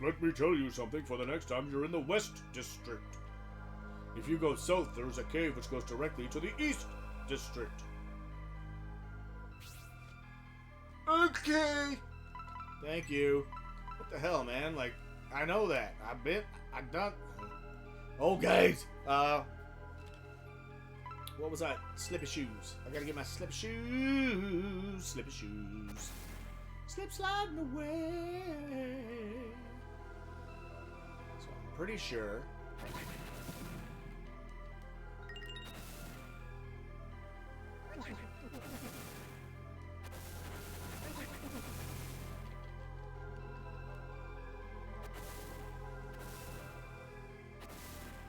D: Let me tell you something for the next time you're in the West District. If you go south, there's a cave which goes directly to the East District.
A: Okay. Thank you. What the hell, man? Like, I know that. I've done. Okay. What was that? Slippy shoes. I gotta get my slippy shoes. Slippy shoes. Slip sliding away. So I'm pretty sure.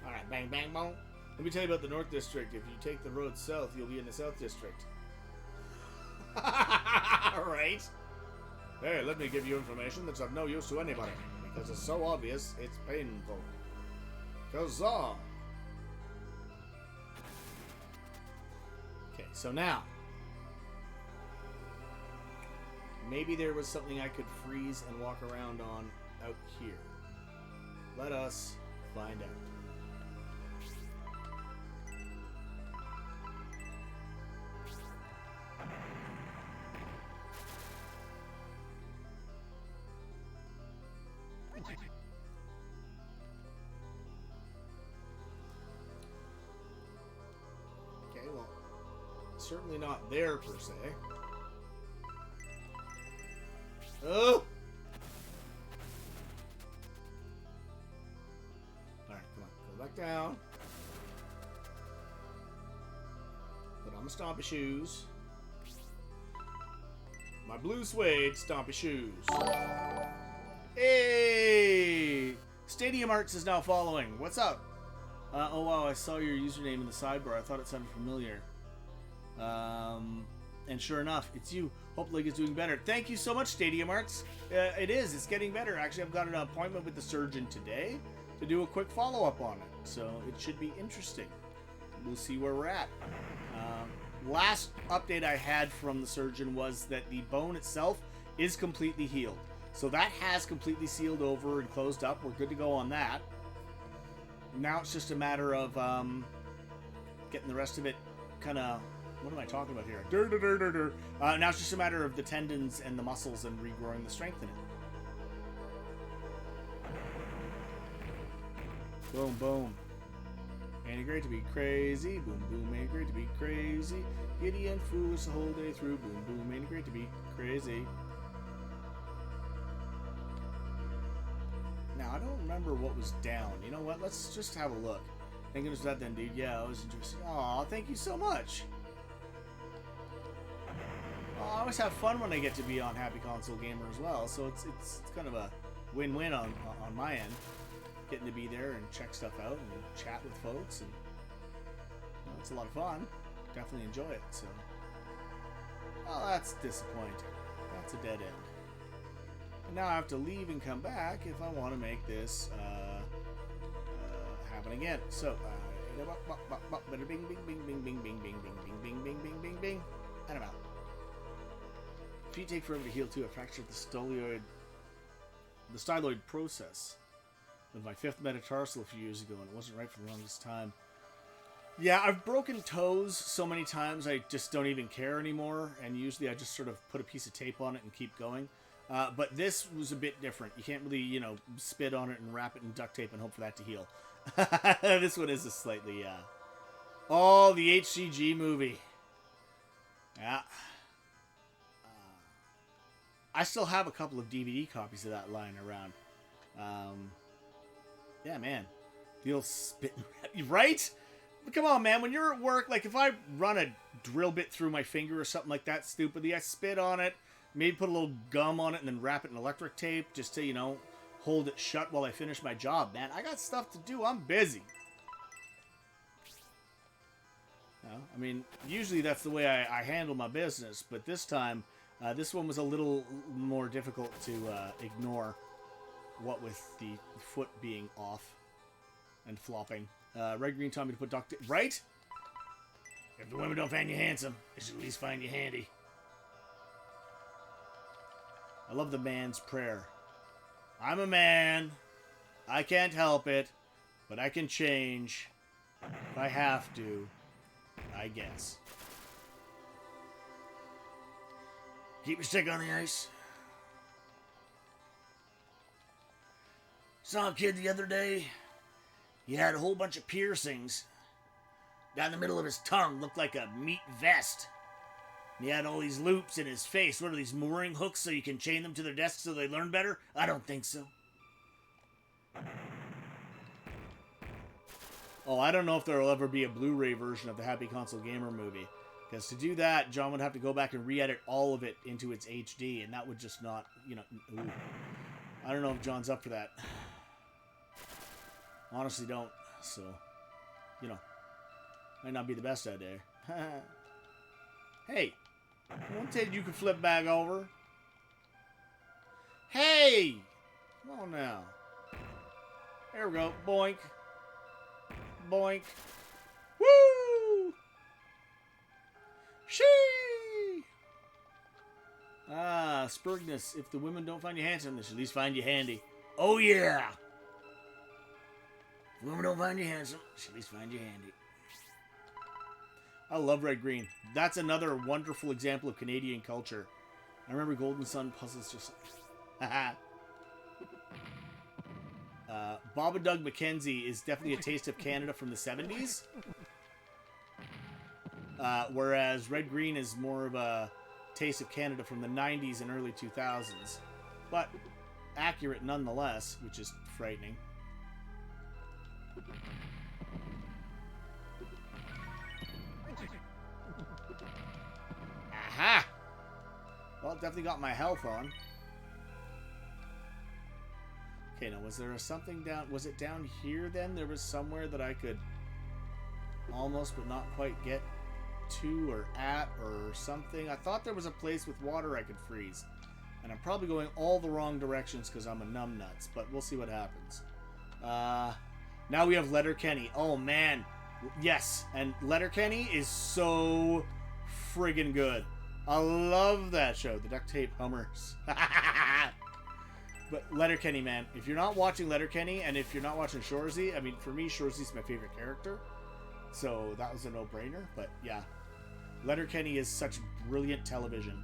A: Alright, bang, bang, bong. Let me tell you about the North District. If you take the road south, you'll be in the South District. Right. Hey, let me give you information that's of no use to anybody. Because it's so obvious, it's painful. Huzzah! Okay, so now. Maybe there was something I could freeze and walk around on out here. Let us find out. Okay, well, certainly not there per se. Oh! Alright, come on. Go back down. Put on my stompy shoes. My blue suede stompy shoes. Hey! Stadium Arts is now following. What's up? Oh wow, I saw your username in the sidebar. I thought it sounded familiar. And sure enough, it's you. Hope League is doing better. Thank you so much, Stadium Arts. It is. It's getting better. Actually, I've got an appointment with the surgeon today to do a quick follow-up on it. So it should be interesting. We'll see where we're at. Last update I had from the surgeon was that the bone itself is completely healed. So that has completely sealed over and closed up. We're good to go on that. Now it's just a matter of getting the rest of it kind of... What am I talking about here? Now it's just a matter of the tendons and the muscles and regrowing the strength in it. Boom, boom. Ain't it great to be crazy? Boom, boom, ain't it great to be crazy? Giddy and foolish the whole day through. Boom, boom, ain't it great to be crazy? Now, I don't remember what was down. You know what? Let's just have a look. Thank goodness for that then, dude. Yeah, it was interesting. Aw, thank you so much. I always have fun when I get to be on Happy Console Gamer as well, so it's kind of a win-win on my end. Getting to be there and check stuff out and chat with folks, and you know, it's a lot of fun. Definitely enjoy it. So, oh, that's disappointing. That's a dead end. And now I have to leave and come back if I want to make this happen again. So, bing, bing, bing, bing, bing, bing, bing, bing, bing, bing, bing, bing, bing, bing, and I'm out. Feet take forever to heal too. I fractured the styloid process with my 5th metatarsal a few years ago, and it wasn't right for the longest time. Yeah, I've broken toes so many times I just don't even care anymore, and usually I just sort of put a piece of tape on it and keep going. But this was a bit different. You can't really, you know, spit on it and wrap it in duct tape and hope for that to heal. This one is a slightly Oh, the HCG movie. Yeah. I still have a couple of DVD copies of that lying around. Yeah, man. The old spit, right? Come on, man. When you're at work, like if I run a drill bit through my finger or something like that stupidly, I spit on it, maybe put a little gum on it and then wrap it in electric tape just to, you know, hold it shut while I finish my job, man. I got stuff to do. I'm busy. I mean, usually that's the way I handle my business, but this time, this one was a little more difficult to ignore, what with the foot being off and flopping. Red Green told me to put duct tape. Right? If the women don't find you handsome, they should at least find you handy. I love the man's prayer. I'm a man. I can't help it, but I can change if I have to. I guess. Keep your stick on the ice. Saw a kid the other day. He had a whole bunch of piercings. Down the middle of his tongue looked like a meat vest. And he had all these loops in his face. What are these, mooring hooks so you can chain them to their desks so they learn better? I don't think so. Oh, I don't know if there will ever be a Blu-ray version of the Happy Console Gamer movie. Because to do that, John would have to go back and re-edit all of it into its HD, and that would just not, you know... Ooh. I don't know if John's up for that. Honestly don't, so... You know. Might not be the best idea. Hey! Don't say you can flip back over. Hey! Come on now. There we go. Boink. Boink. Woo! Shee! Ah, Spurgness. If the women don't find you handsome, they should at least find you handy. Oh, yeah! If the women don't find you handsome, they should at least find you handy. I love Red Green. That's another wonderful example of Canadian culture. I remember Golden Sun puzzles just... Haha. Bob and Doug McKenzie is definitely a taste of Canada from the 70s. Whereas Red Green is more of a taste of Canada from the 90s and early 2000s. But accurate nonetheless, which is frightening. Aha! Well, definitely got my health on. Okay, now was there something down... Was it down here then? There was somewhere that I could almost but not quite get to or at or something. I thought there was a place with water I could freeze. And I'm probably going all the wrong directions because I'm a numbnuts. But we'll see what happens. Now we have Letterkenny. Oh, man. Yes. And Letterkenny is so friggin' good. I love that show. The Duct Tape Hummers. But Letterkenny, man. If you're not watching Letterkenny, and if you're not watching Shorzy, I mean, for me, Shorzy's my favorite character. So that was a no-brainer. But yeah, Letterkenny is such brilliant television.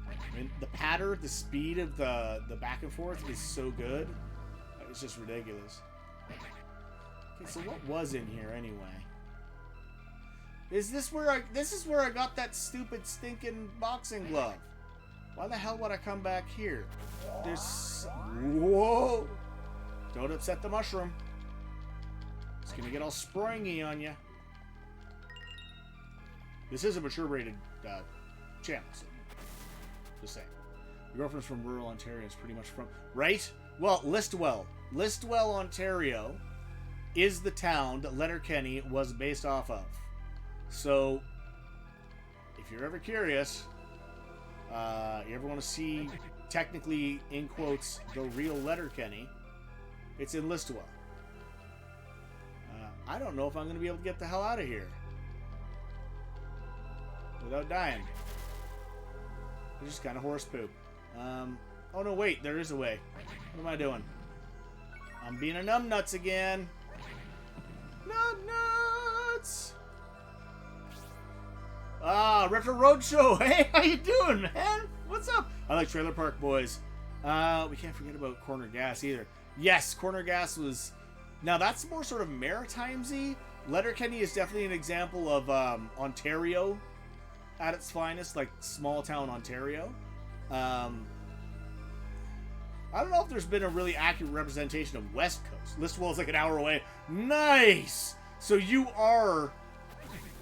A: I mean, the patter, the speed of the back and forth is so good. It's just ridiculous. Okay, so what was in here anyway? Is this where this is where I got that stupid stinking boxing glove? Why the hell would I come back here? There's... Whoa! Don't upset the mushroom. It's gonna get all springy on you. This is a mature rated channel, so just saying. Your girlfriend's from rural Ontario. Is pretty much from... Right? Well, Listowel. Listowel, Ontario is the town that Letterkenny was based off of. So, if you're ever curious... you ever want to see, technically, in quotes, the real Letterkenny, it's in Listowel. I don't know if I'm going to be able to get the hell out of here without dying. It's just kind of horse poop. Oh no, wait, there is a way. What am I doing? I'm being a numbnuts again. Numbnuts! Ah, Retro Roadshow. Hey, how you doing, man? What's up? I like Trailer Park Boys. We can't forget about Corner Gas either. Yes, Corner Gas was... Now, that's more sort of Maritimes-y. Letterkenny is definitely an example of Ontario at its finest, like small town Ontario. I don't know if there's been a really accurate representation of West Coast. Listowel is like an hour away. Nice! So you are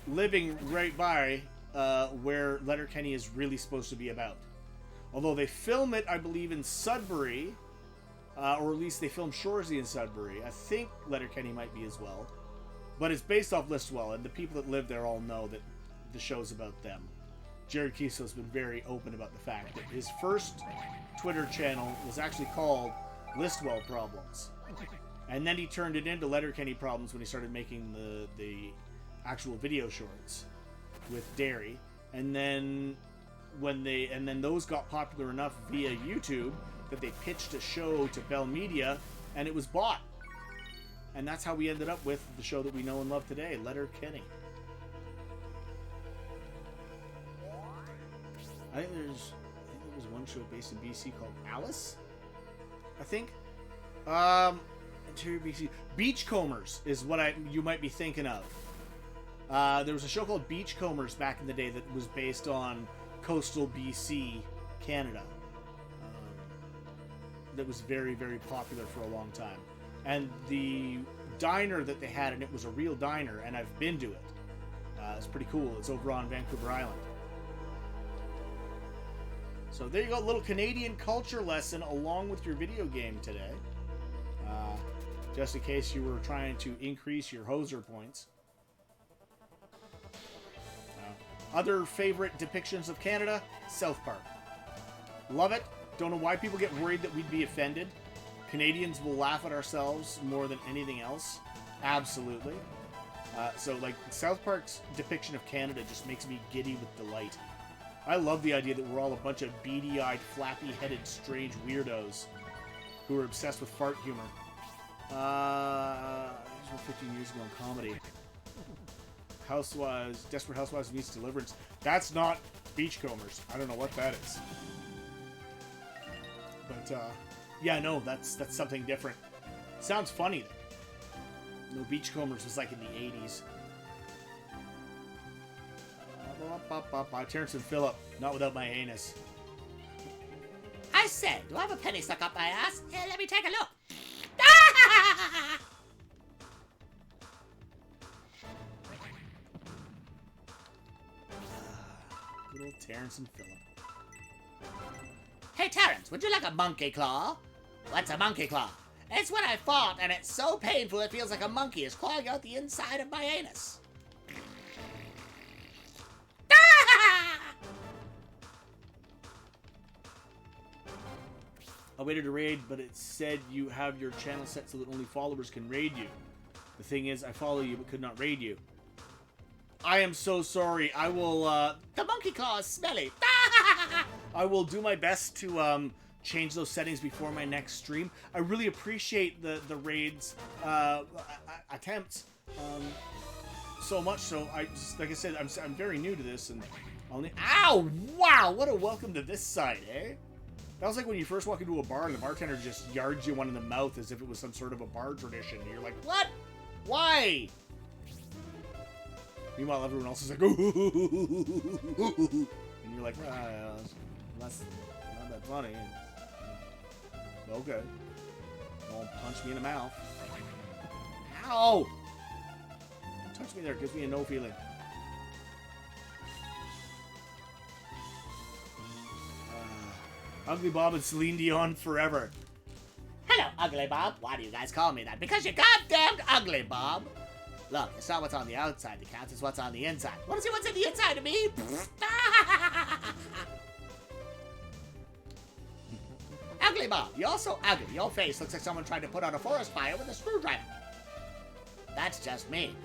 A: living right by where Letterkenny is really supposed to be about. Although they film it, I believe, in Sudbury, or at least they film Shoresy in Sudbury. I think Letterkenny might be as well. But it's based off Listowel, and the people that live there all know that the show's about them. Jared Keeso's been very open about the fact that his first Twitter channel was actually called Listowel Problems. And then he turned it into Letterkenny Problems when he started making the actual video shorts with Derry. And then those got popular enough via YouTube that they pitched a show to Bell Media, and it was bought. And that's how we ended up with the show that we know and love today, Letterkenny. I think there was one show based in BC called Alice, I think. Interior BC. Beachcombers is what you might be thinking of. There was a show called Beachcombers back in the day that was based on coastal BC, Canada. That was very, very popular for a long time. And the diner that they had in it was a real diner, and I've been to it. It's pretty cool. It's over on Vancouver Island. So there you go, a little Canadian culture lesson along with your video game today. Just in case you were trying to increase your hoser points. Other favorite depictions of Canada? South Park. Love it. Don't know why people get worried that we'd be offended. Canadians will laugh at ourselves more than anything else. Absolutely. So, like, South Park's depiction of Canada just makes me giddy with delight. I love the idea that we're all a bunch of beady-eyed, flappy-headed, strange weirdos who are obsessed with fart humor. These were 15 years ago in comedy. Housewives, Desperate Housewives meets Deliverance. That's not Beachcombers. I don't know what that is. But, yeah, no, that's something different. Sounds funny, though. No, Beachcombers was like in the 80s. Terrence and Phillip, not without my anus.
E: I said, do I have a penny stuck up my ass? Here, let me take a look.
A: Good old Terrence and Phillip.
E: Hey, Terrence, would you like a monkey claw? What's a monkey claw? It's when I fart, and it's so painful it feels like a monkey is clawing out the inside of my anus.
A: I waited to raid, but it said you have your channel set so that only followers can raid you. The thing is, I follow you but could not raid you. I am so sorry. I will,
E: The monkey claw is smelly.
A: I will do my best to, change those settings before my next stream. I really appreciate the raids, attempts, so much so. Like I said, I'm very new to this, and ow! Wow! What a welcome to this site, eh? That was like when you first walk into a bar and the bartender just yards you one in the mouth as if it was some sort of a bar tradition. And you're like, what? Why? Meanwhile, everyone else is like, ooh. And you're like, that's not that funny. Okay. Don't punch me in the mouth. Ow! Touch me there, gives me a no feeling. Ugly Bob and Celine Dion forever.
E: Hello, Ugly Bob. Why do you guys call me that? Because you're goddamn ugly, Bob. Look, it's not what's on the outside that counts, it's what's on the inside. Want to see what's in the inside of me? Ugly Bob, you're so ugly. Your face looks like someone tried to put out a forest fire with a screwdriver. That's just me.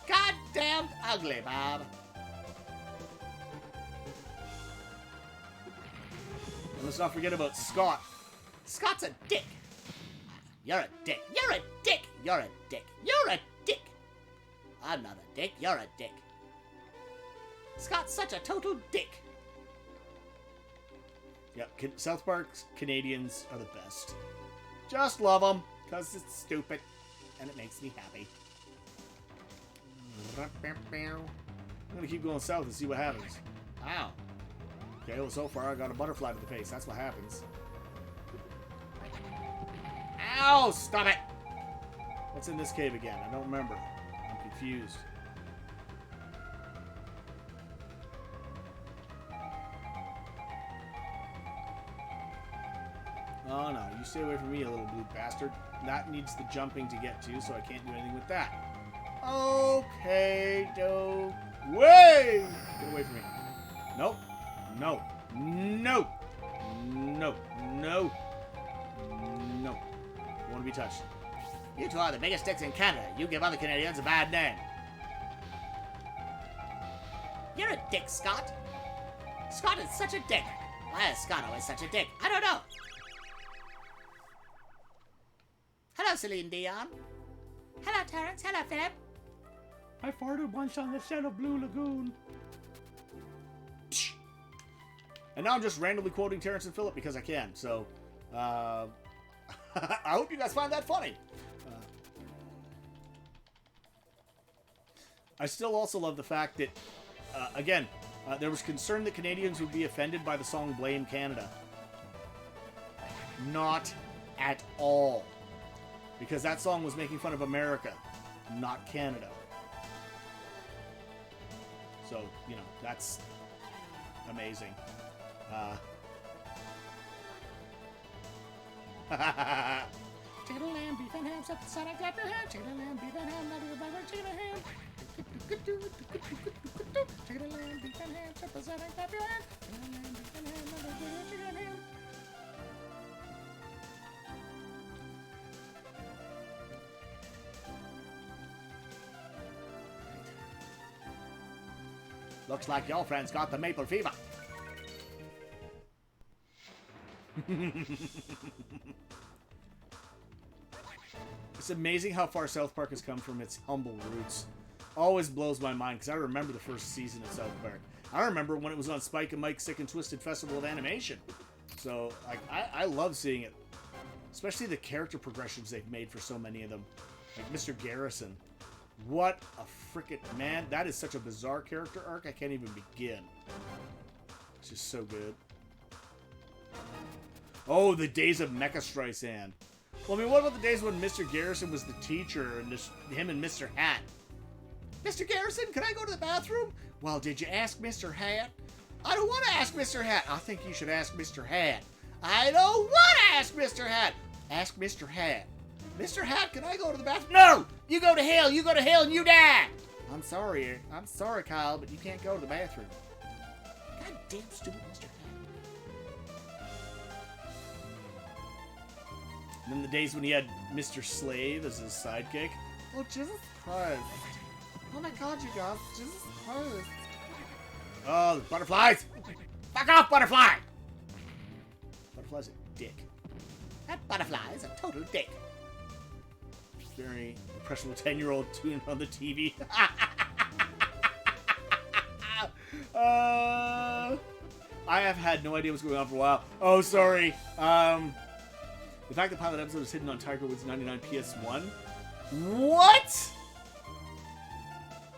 E: Goddamn ugly, Bob.
A: And let's not forget about Scott.
E: Scott's a dick. You're a dick. You're a dick. You're a dick. You're a dick. I'm not a dick. You're a dick. Scott's such a total dick.
A: Yeah, South Park's Canadians are the best. Just love them. Because it's stupid. And it makes me happy. I'm gonna keep going south and see what happens. Ow. Okay, well, so far I got a butterfly to the face. That's what happens. Ow! Stop it! What's in this cave again? I don't remember. I'm confused. Oh no, you stay away from me, you little blue bastard. That needs the jumping to get to, so I can't do anything with that. Okay, do way! Get away from me. Nope. No. No. No. No. No. I want to be touched.
E: You two are the biggest dicks in Canada. You give other Canadians a bad name. You're a dick, Scott. Scott is such a dick. Why is Scott always such a dick? I don't know. Hello, Celine Dion. Hello, Terrence. Hello, Philip.
A: I farted once on the set of Blue Lagoon. And now I'm just randomly quoting Terrence and Philip because I can. So, I hope you guys find that funny. I still also love the fact that, again, there was concern that Canadians would be offended by the song Blame Canada. Not at all. Because that song was making fun of America, not Canada. So, you know, that's amazing. Chicken and lamb, beef and ham, set the side, I clap your hand. Chicken and lamb, beef and ham, not a river, chicken and ham. Chicken and lamb, beef and ham, set the side, I clap your hand. Chicken and lamb, beef and ham, not a river, chicken and ham. Looks like your friend's got the maple fever. It's amazing how far South Park has come from its humble roots. Always blows my mind because I remember the first season of South Park. I remember when it was on Spike and Mike's Sick and Twisted Festival of Animation. So like I love seeing it. Especially the character progressions they've made for so many of them. Like Mr. Garrison. What a frickin' man. That is such a bizarre character arc, I can't even begin. It's just so good. Oh, the days of Mecha Streisand. Well, I mean, what about the days when Mr. Garrison was the teacher and just him and Mr. Hat? Mr. Garrison, can I go to the bathroom? Well, did you ask Mr. Hat? I don't want to ask Mr. Hat. I think you should ask Mr. Hat. I don't want to ask Mr. Hat. Ask Mr. Hat. Mr. Hat, can I go to the bathroom? No! You go to hell, and you die! I'm sorry, Kyle, but you can't go to the bathroom. God damn stupid Mr. Hat. And then the days when he had Mr. Slave as his sidekick. Oh, Jesus Christ. Oh my God, you guys. Jesus Christ. Oh, the butterflies! Fuck off, butterfly! Butterfly's a dick. That butterfly is a total dick. Very impressionable 10-year-old tuned on the TV. I have had no idea what's going on for a while. Oh, sorry. The fact the pilot episode is hidden on Tiger Woods 99 PS1. What?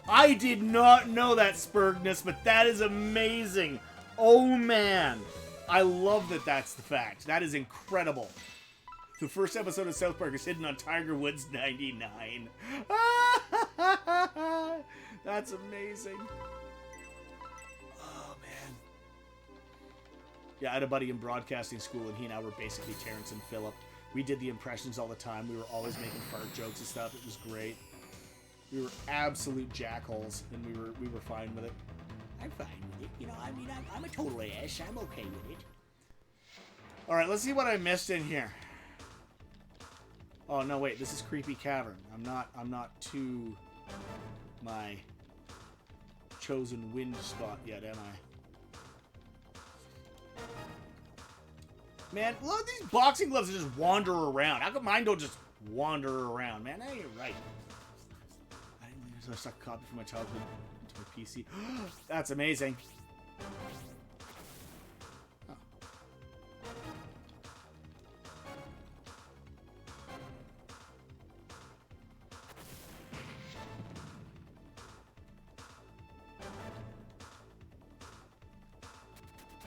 A: I did not know that, Spurgness, but that is amazing. Oh, man. I love that that's the fact. That is incredible. The first episode of South Park is hidden on Tiger Woods 99. That's amazing. Oh, man. Yeah, I had a buddy in broadcasting school, and he and I were basically Terrence and Philip. We did the impressions all the time. We were always making fart jokes and stuff. It was great. We were absolute jackholes, and we were fine with it.
E: I'm fine with it. You know, I mean, I'm a total ass. I'm okay with it.
A: All right, let's see what I missed in here. Oh no, wait, this is Creepy Cavern. I'm not to my chosen wind spot yet, am I? Man, look, these boxing gloves just wander around. How come mine don't just wander around, man? That ain't right. I didn't realize I stuck a copy from my childhood into my PC. That's amazing.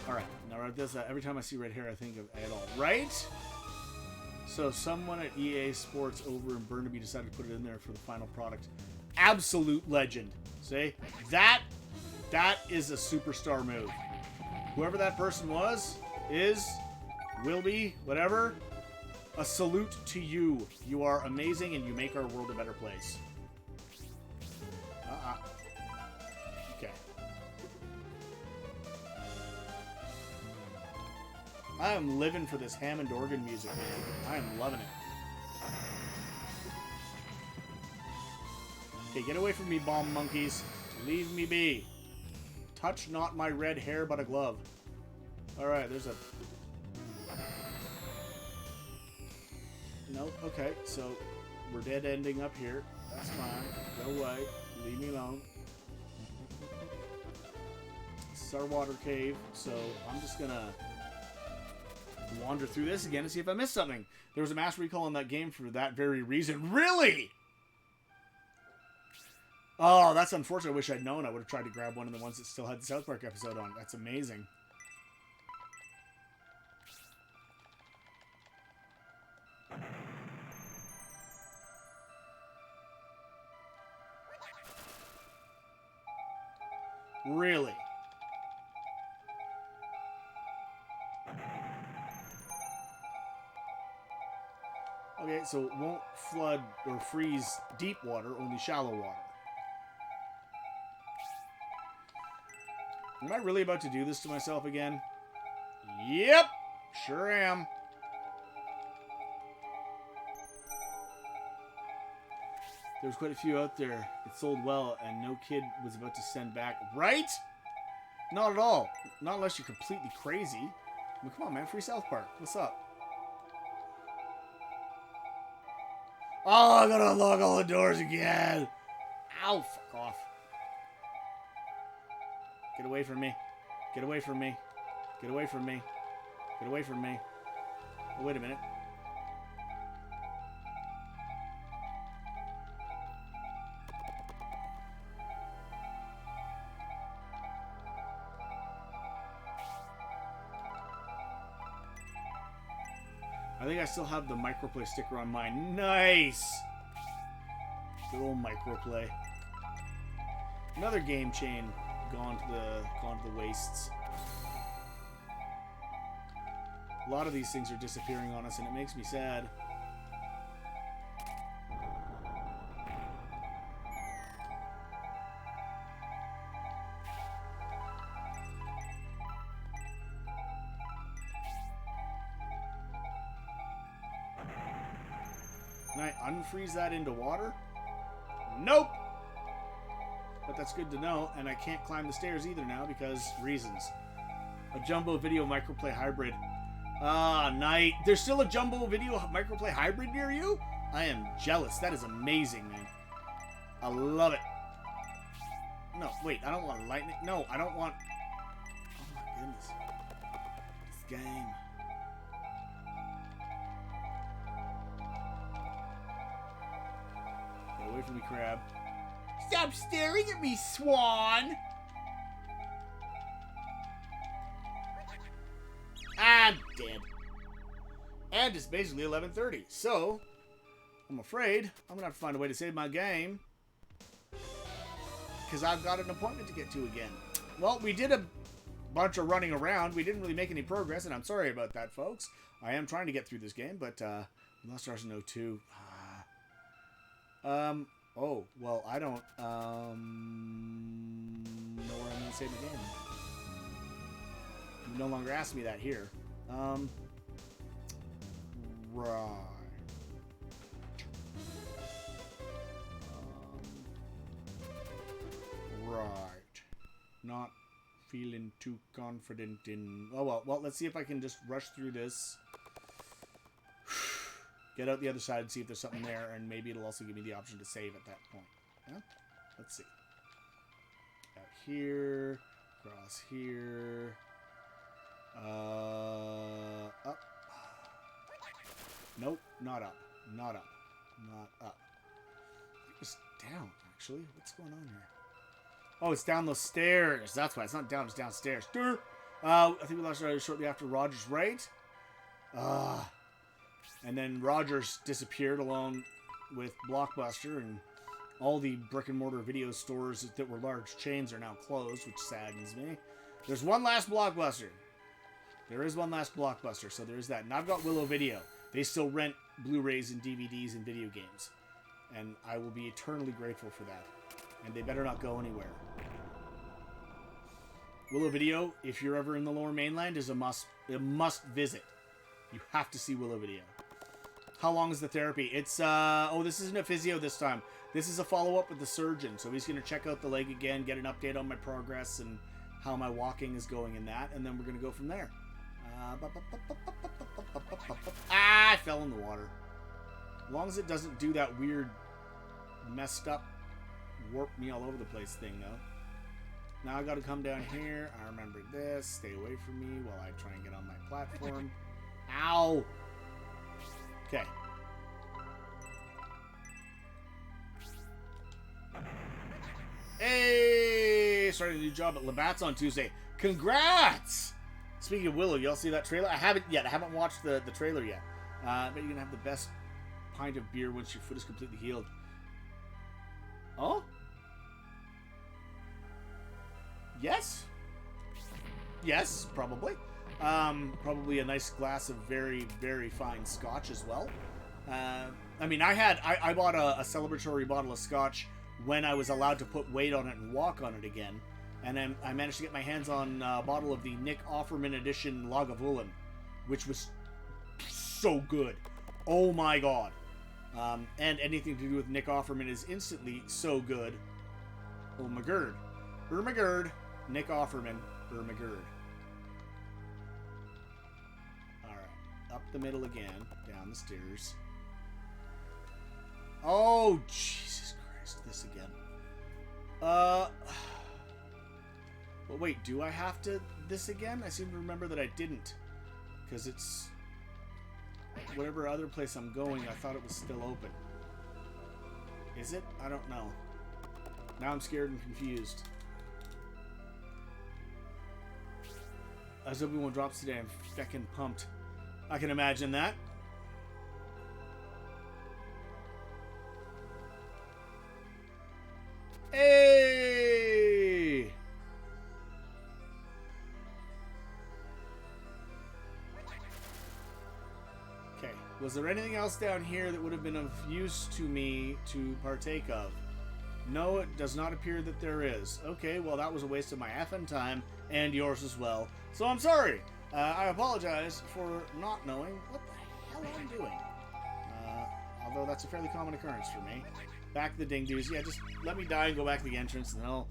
A: Alright, now right this every time I see red hair I think of Adol. Right? So someone at EA Sports over in Burnaby decided to put it in there for the final product. Absolute legend. See? That is a superstar move. Whoever that person was, is, will be, whatever, a salute to you. You are amazing and you make our world a better place. Okay. I am living for this Hammond organ music, man. I am loving it. Okay, get away from me, bomb monkeys. Leave me be. Touch not my red hair, but a glove. Alright, there's a... Nope, okay, so we're dead ending up here. That's fine. Go away. Leave me alone. This is our water cave, so I'm just gonna wander through this again and see if I missed something. There was a mass recall in that game for that very reason. Really? Oh, that's unfortunate. I wish I'd known. I would have tried to grab one of the ones that still had the South Park episode on. That's amazing. Really? Okay, so it won't flood or freeze deep water, only shallow water. Am I really about to do this to myself again? Yep, sure am. There's quite a few out there. It sold well, and no kid was about to send back. Right? Not at all. Not unless you're completely crazy. I mean, come on, man. Free South Park. What's up? Oh, I gotta unlock all the doors again. Ow, fuck off. Get away from me. Get away from me. Get away from me. Get away from me. Oh, wait a minute. I think I still have the microplay sticker on mine. Nice! Good old microplay. Another game chain gone to the wastes. A lot of these things are disappearing on us and it makes me sad. Can I unfreeze that into water? Nope! But that's good to know, and I can't climb the stairs either now because reasons. A Jumbo Video Microplay Hybrid. Ah, night. There's still a Jumbo Video Microplay Hybrid near you? I am jealous. That is amazing, man. I love it. No, wait, I don't want lightning. No, I don't want... Oh my goodness. This game. Get away from me, crab. Stop staring at me, swan! I'm dead. And it's basically 11:30, so I'm afraid I'm gonna have to find a way to save my game because I've got an appointment to get to again. Well, we did a bunch of running around. We didn't really make any progress, and I'm sorry about that, folks. I am trying to get through this game, but we lost ours in 02. Oh, well, I don't know where I'm going to save the game. You no longer ask me that here. Right. Right. Not feeling too confident in... Oh, well, let's see if I can just rush through this. Get out the other side and see if there's something there, and maybe it'll also give me the option to save at that point. Yeah? Let's see. Out here, across here, up. Nope, not up. Not up. Not up. I think it's down, actually. What's going on here? Oh, it's down those stairs. That's why. It's not down, it's downstairs. I think we lost shortly after Rogers, right? And then Rogers disappeared along with Blockbuster, and all the brick and mortar video stores that were large chains are now closed, which saddens me. There's one last Blockbuster. There is one last Blockbuster, so there's that. And I've got Willow Video. They still rent Blu-rays and DVDs and video games. And I will be eternally grateful for that. And they better not go anywhere. Willow Video, if you're ever in the Lower Mainland, is a must visit. You have to see Willow Video. How long is the therapy? It's, this isn't a physio this time. This is a follow-up with the surgeon. So he's going to check out the leg again, get an update on my progress and how my walking is going in that. And then we're going to go from there. I fell in the water. As long as it doesn't do that weird, messed up, warp me all over the place thing, though. Now I got to come down here. I remember this. Stay away from me while I try and get on my platform. Ow! Okay. Hey! Starting a new job at Labatt's on Tuesday. Congrats! Speaking of Willow, y'all see that trailer? I haven't yet. I haven't watched the trailer yet. But you're going to have the best pint of beer once your foot is completely healed. Oh? Yes? Yes, probably. Probably a nice glass of very, very fine scotch as well. I mean, I bought a celebratory bottle of scotch when I was allowed to put weight on it and walk on it again. And then I managed to get my hands on a bottle of the Nick Offerman edition Lagavulin, which was so good. Oh my god. And anything to do with Nick Offerman is instantly so good. Oh my god. Ermagerd. Nick Offerman. Ermagerd. Alright. Up the middle again. Down the stairs. Oh, Jesus Christ. This again. But wait, do I have to this again? I seem to remember that I didn't. Because it's... whatever other place I'm going, I thought it was still open. Is it? I don't know. Now I'm scared and confused. As Obi-Wan drops today, I'm feckin' pumped. I can imagine that. Hey! Okay, was there anything else down here that would have been of use to me to partake of? No, it does not appear that there is. Okay, well that was a waste of my effing time, and yours as well. So I'm sorry. I apologize for not knowing what the hell I'm doing. Although that's a fairly common occurrence for me. Back to the ding-doos. Yeah, just let me die and go back to the entrance, and then I'll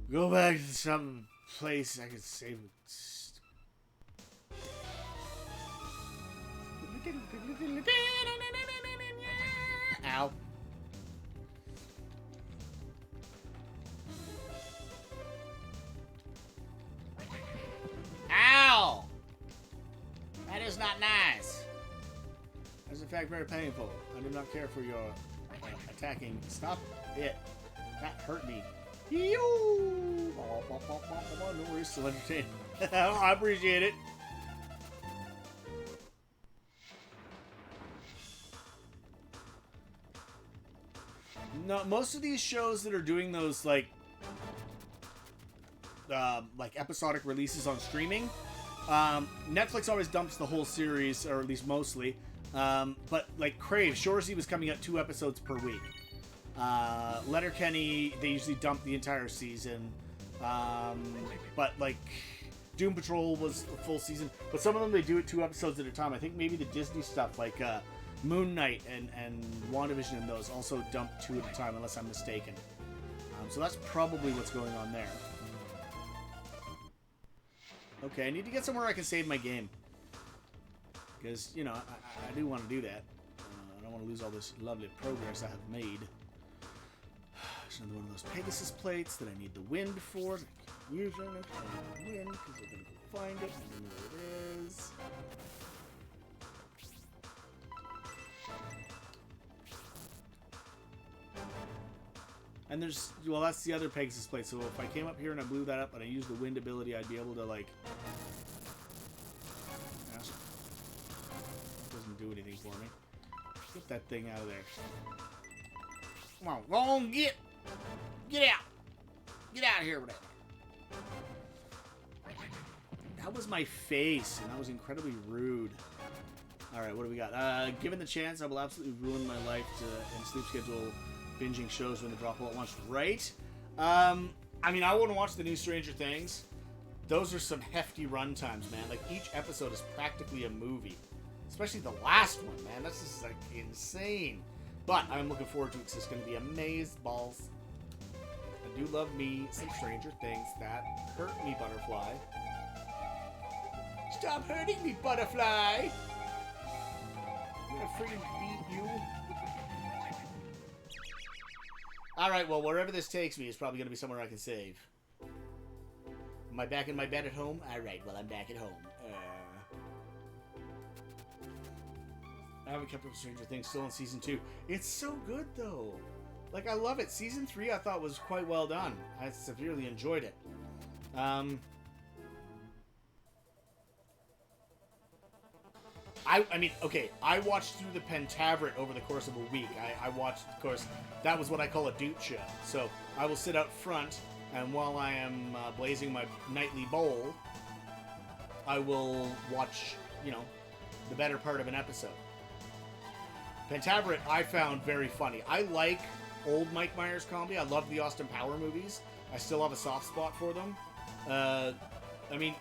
A: go back to some place I could save. Ow. Ow! That is not nice. That is in fact very painful. I do not care for your attacking. Stop it. That hurt me. No worries, still entertaining. I appreciate it. No, most of these shows that are doing those like episodic releases on streaming, Netflix always dumps the whole series, or at least mostly. But like Crave, Shoresy was coming out 2 episodes per week. Letterkenny, they usually dump the entire season. But like Doom Patrol was a full season. But some of them they do it 2 episodes at a time. I think maybe the Disney stuff like Moon Knight and WandaVision and those also dump 2 at a time, unless I'm mistaken. So that's probably what's going on there. Okay, I need to get somewhere I can save my game. Because, you know, I do want to do that. I don't want to lose all this lovely progress I have made. There's another one of those Pegasus plates that I need the wind for. I can use them. I need the wind because we're going to go find it. I don't know where it is. And there's, well, that's the other Pegasus plate. So if I came up here and I blew that up and I used the wind ability, I'd be able to, like... Doesn't do anything for me. Get that thing out of there. Come on, go on, get out. Get out of here with that. That was my face, and that was incredibly rude. Alright, what do we got? Given the chance, I will absolutely ruin my life and sleep schedule binging shows when they drop all at once. Right? I mean, I want to watch the new Stranger Things. Those are some hefty run times, man. Like, each episode is practically a movie. Especially the last one, man. That's just, like, insane. But I'm looking forward to it. It's just going to be amaze balls. I do love me some Stranger Things. That hurt me, Butterfly. Stop hurting me, Butterfly! I'm gonna freaking beat you. Alright, well, wherever this takes me is probably gonna be somewhere I can save. Am I back in my bed at home? Alright, well, I'm back at home. I haven't kept up with Stranger Things, still in Season 2. It's so good, though. Like, I love it. Season 3 I thought was quite well done. I severely enjoyed it. I mean, okay, I watched through the Pentaveret over the course of a week. I watched, of course, that was what I call a doot show. So I will sit out front, and while I am blazing my nightly bowl, I will watch, you know, the better part of an episode. Pentaveret I found very funny. I like old Mike Myers comedy. I love the Austin Power movies. I still have a soft spot for them. I mean...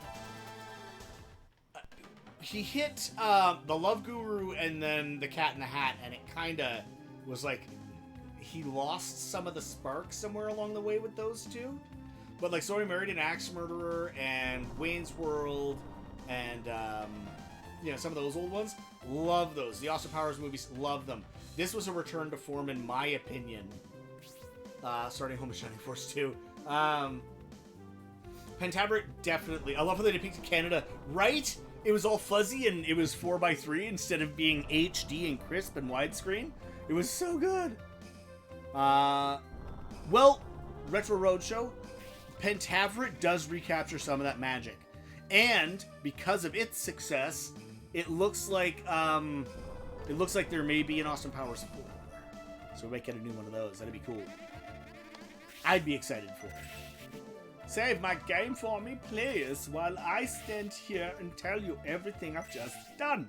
A: He hit the Love Guru and then the Cat in the Hat, and it kind of was like he lost some of the spark somewhere along the way with those two. But like, so he married an axe murderer and Wayne's World and you know, some of those old ones. Love those. The Austin Powers movies, love them. This was a return to form, in my opinion. Starting Home of Shining Force 2. Pentaveret definitely. I love how they depicted Canada, right? It was all fuzzy and it was 4:3 instead of being HD and crisp and widescreen. It was so good. Well, Retro Roadshow, Pentaveret does recapture some of that magic. And because of its success, it looks like there may be an Austin Powers 4. So we might get a new one of those. That'd be cool. I'd be excited for it. Save my game for me, please, while I stand here and tell you everything I've just done.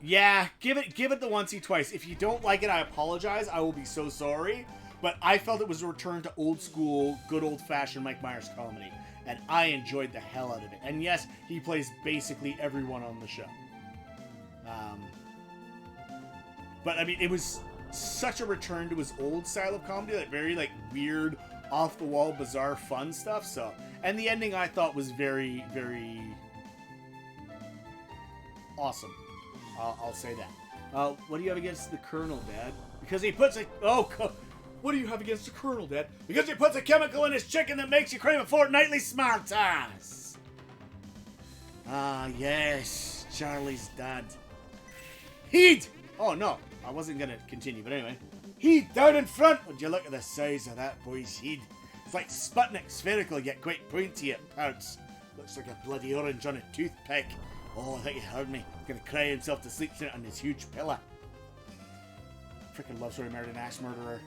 A: Yeah, give it the oncey twice. If you don't like it, I apologize. I will be so sorry. But I felt it was a return to old school, good old-fashioned Mike Myers comedy. And I enjoyed the hell out of it. And yes, he plays basically everyone on the show. But, I mean, it was such a return to his old style of comedy, like very like weird, off the wall, bizarre, fun stuff. So, and the ending I thought was very, very awesome. I'll say that. What do you have against the Colonel, Dad? Because he puts a what do you have against the Colonel, Dad? Because he puts a chemical in his chicken that makes you crave a fortnightly smart ass. Ah, yes, Charlie's dad. Heat. Oh no. I wasn't going to continue, but anyway. Heat down in front! Would you look at the size of that boy's head? It's like Sputnik, spherical yet quite pointy at parts. Looks like a bloody orange on a toothpick. Oh, I think he heard me. He's going to cry himself to sleep tonight on this huge pillow. Freaking love story, married an axe murderer.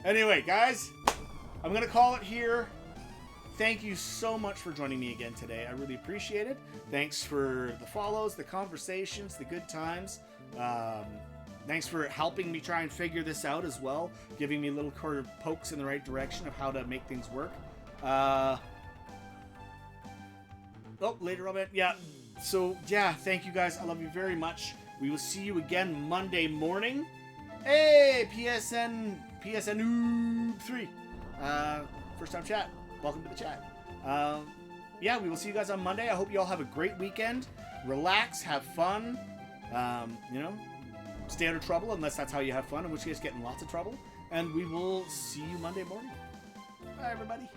A: Anyway, guys, I'm going to call it here. Thank you so much for joining me again today. I really appreciate it. Thanks for the follows, the conversations, the good times. Thanks for helping me try and figure this out as well, giving me little kind of pokes in the right direction of how to make things work. Later on, yeah. So, yeah, thank you guys. I love you very much. We will see you again Monday morning. Hey, PSN 3. First time chat. Welcome to the chat. Yeah, we will see you guys on Monday. I hope you all have a great weekend. Relax, have fun. You know, stay out of trouble unless that's how you have fun, in which case get in lots of trouble. And we will see you Monday morning. Bye, everybody.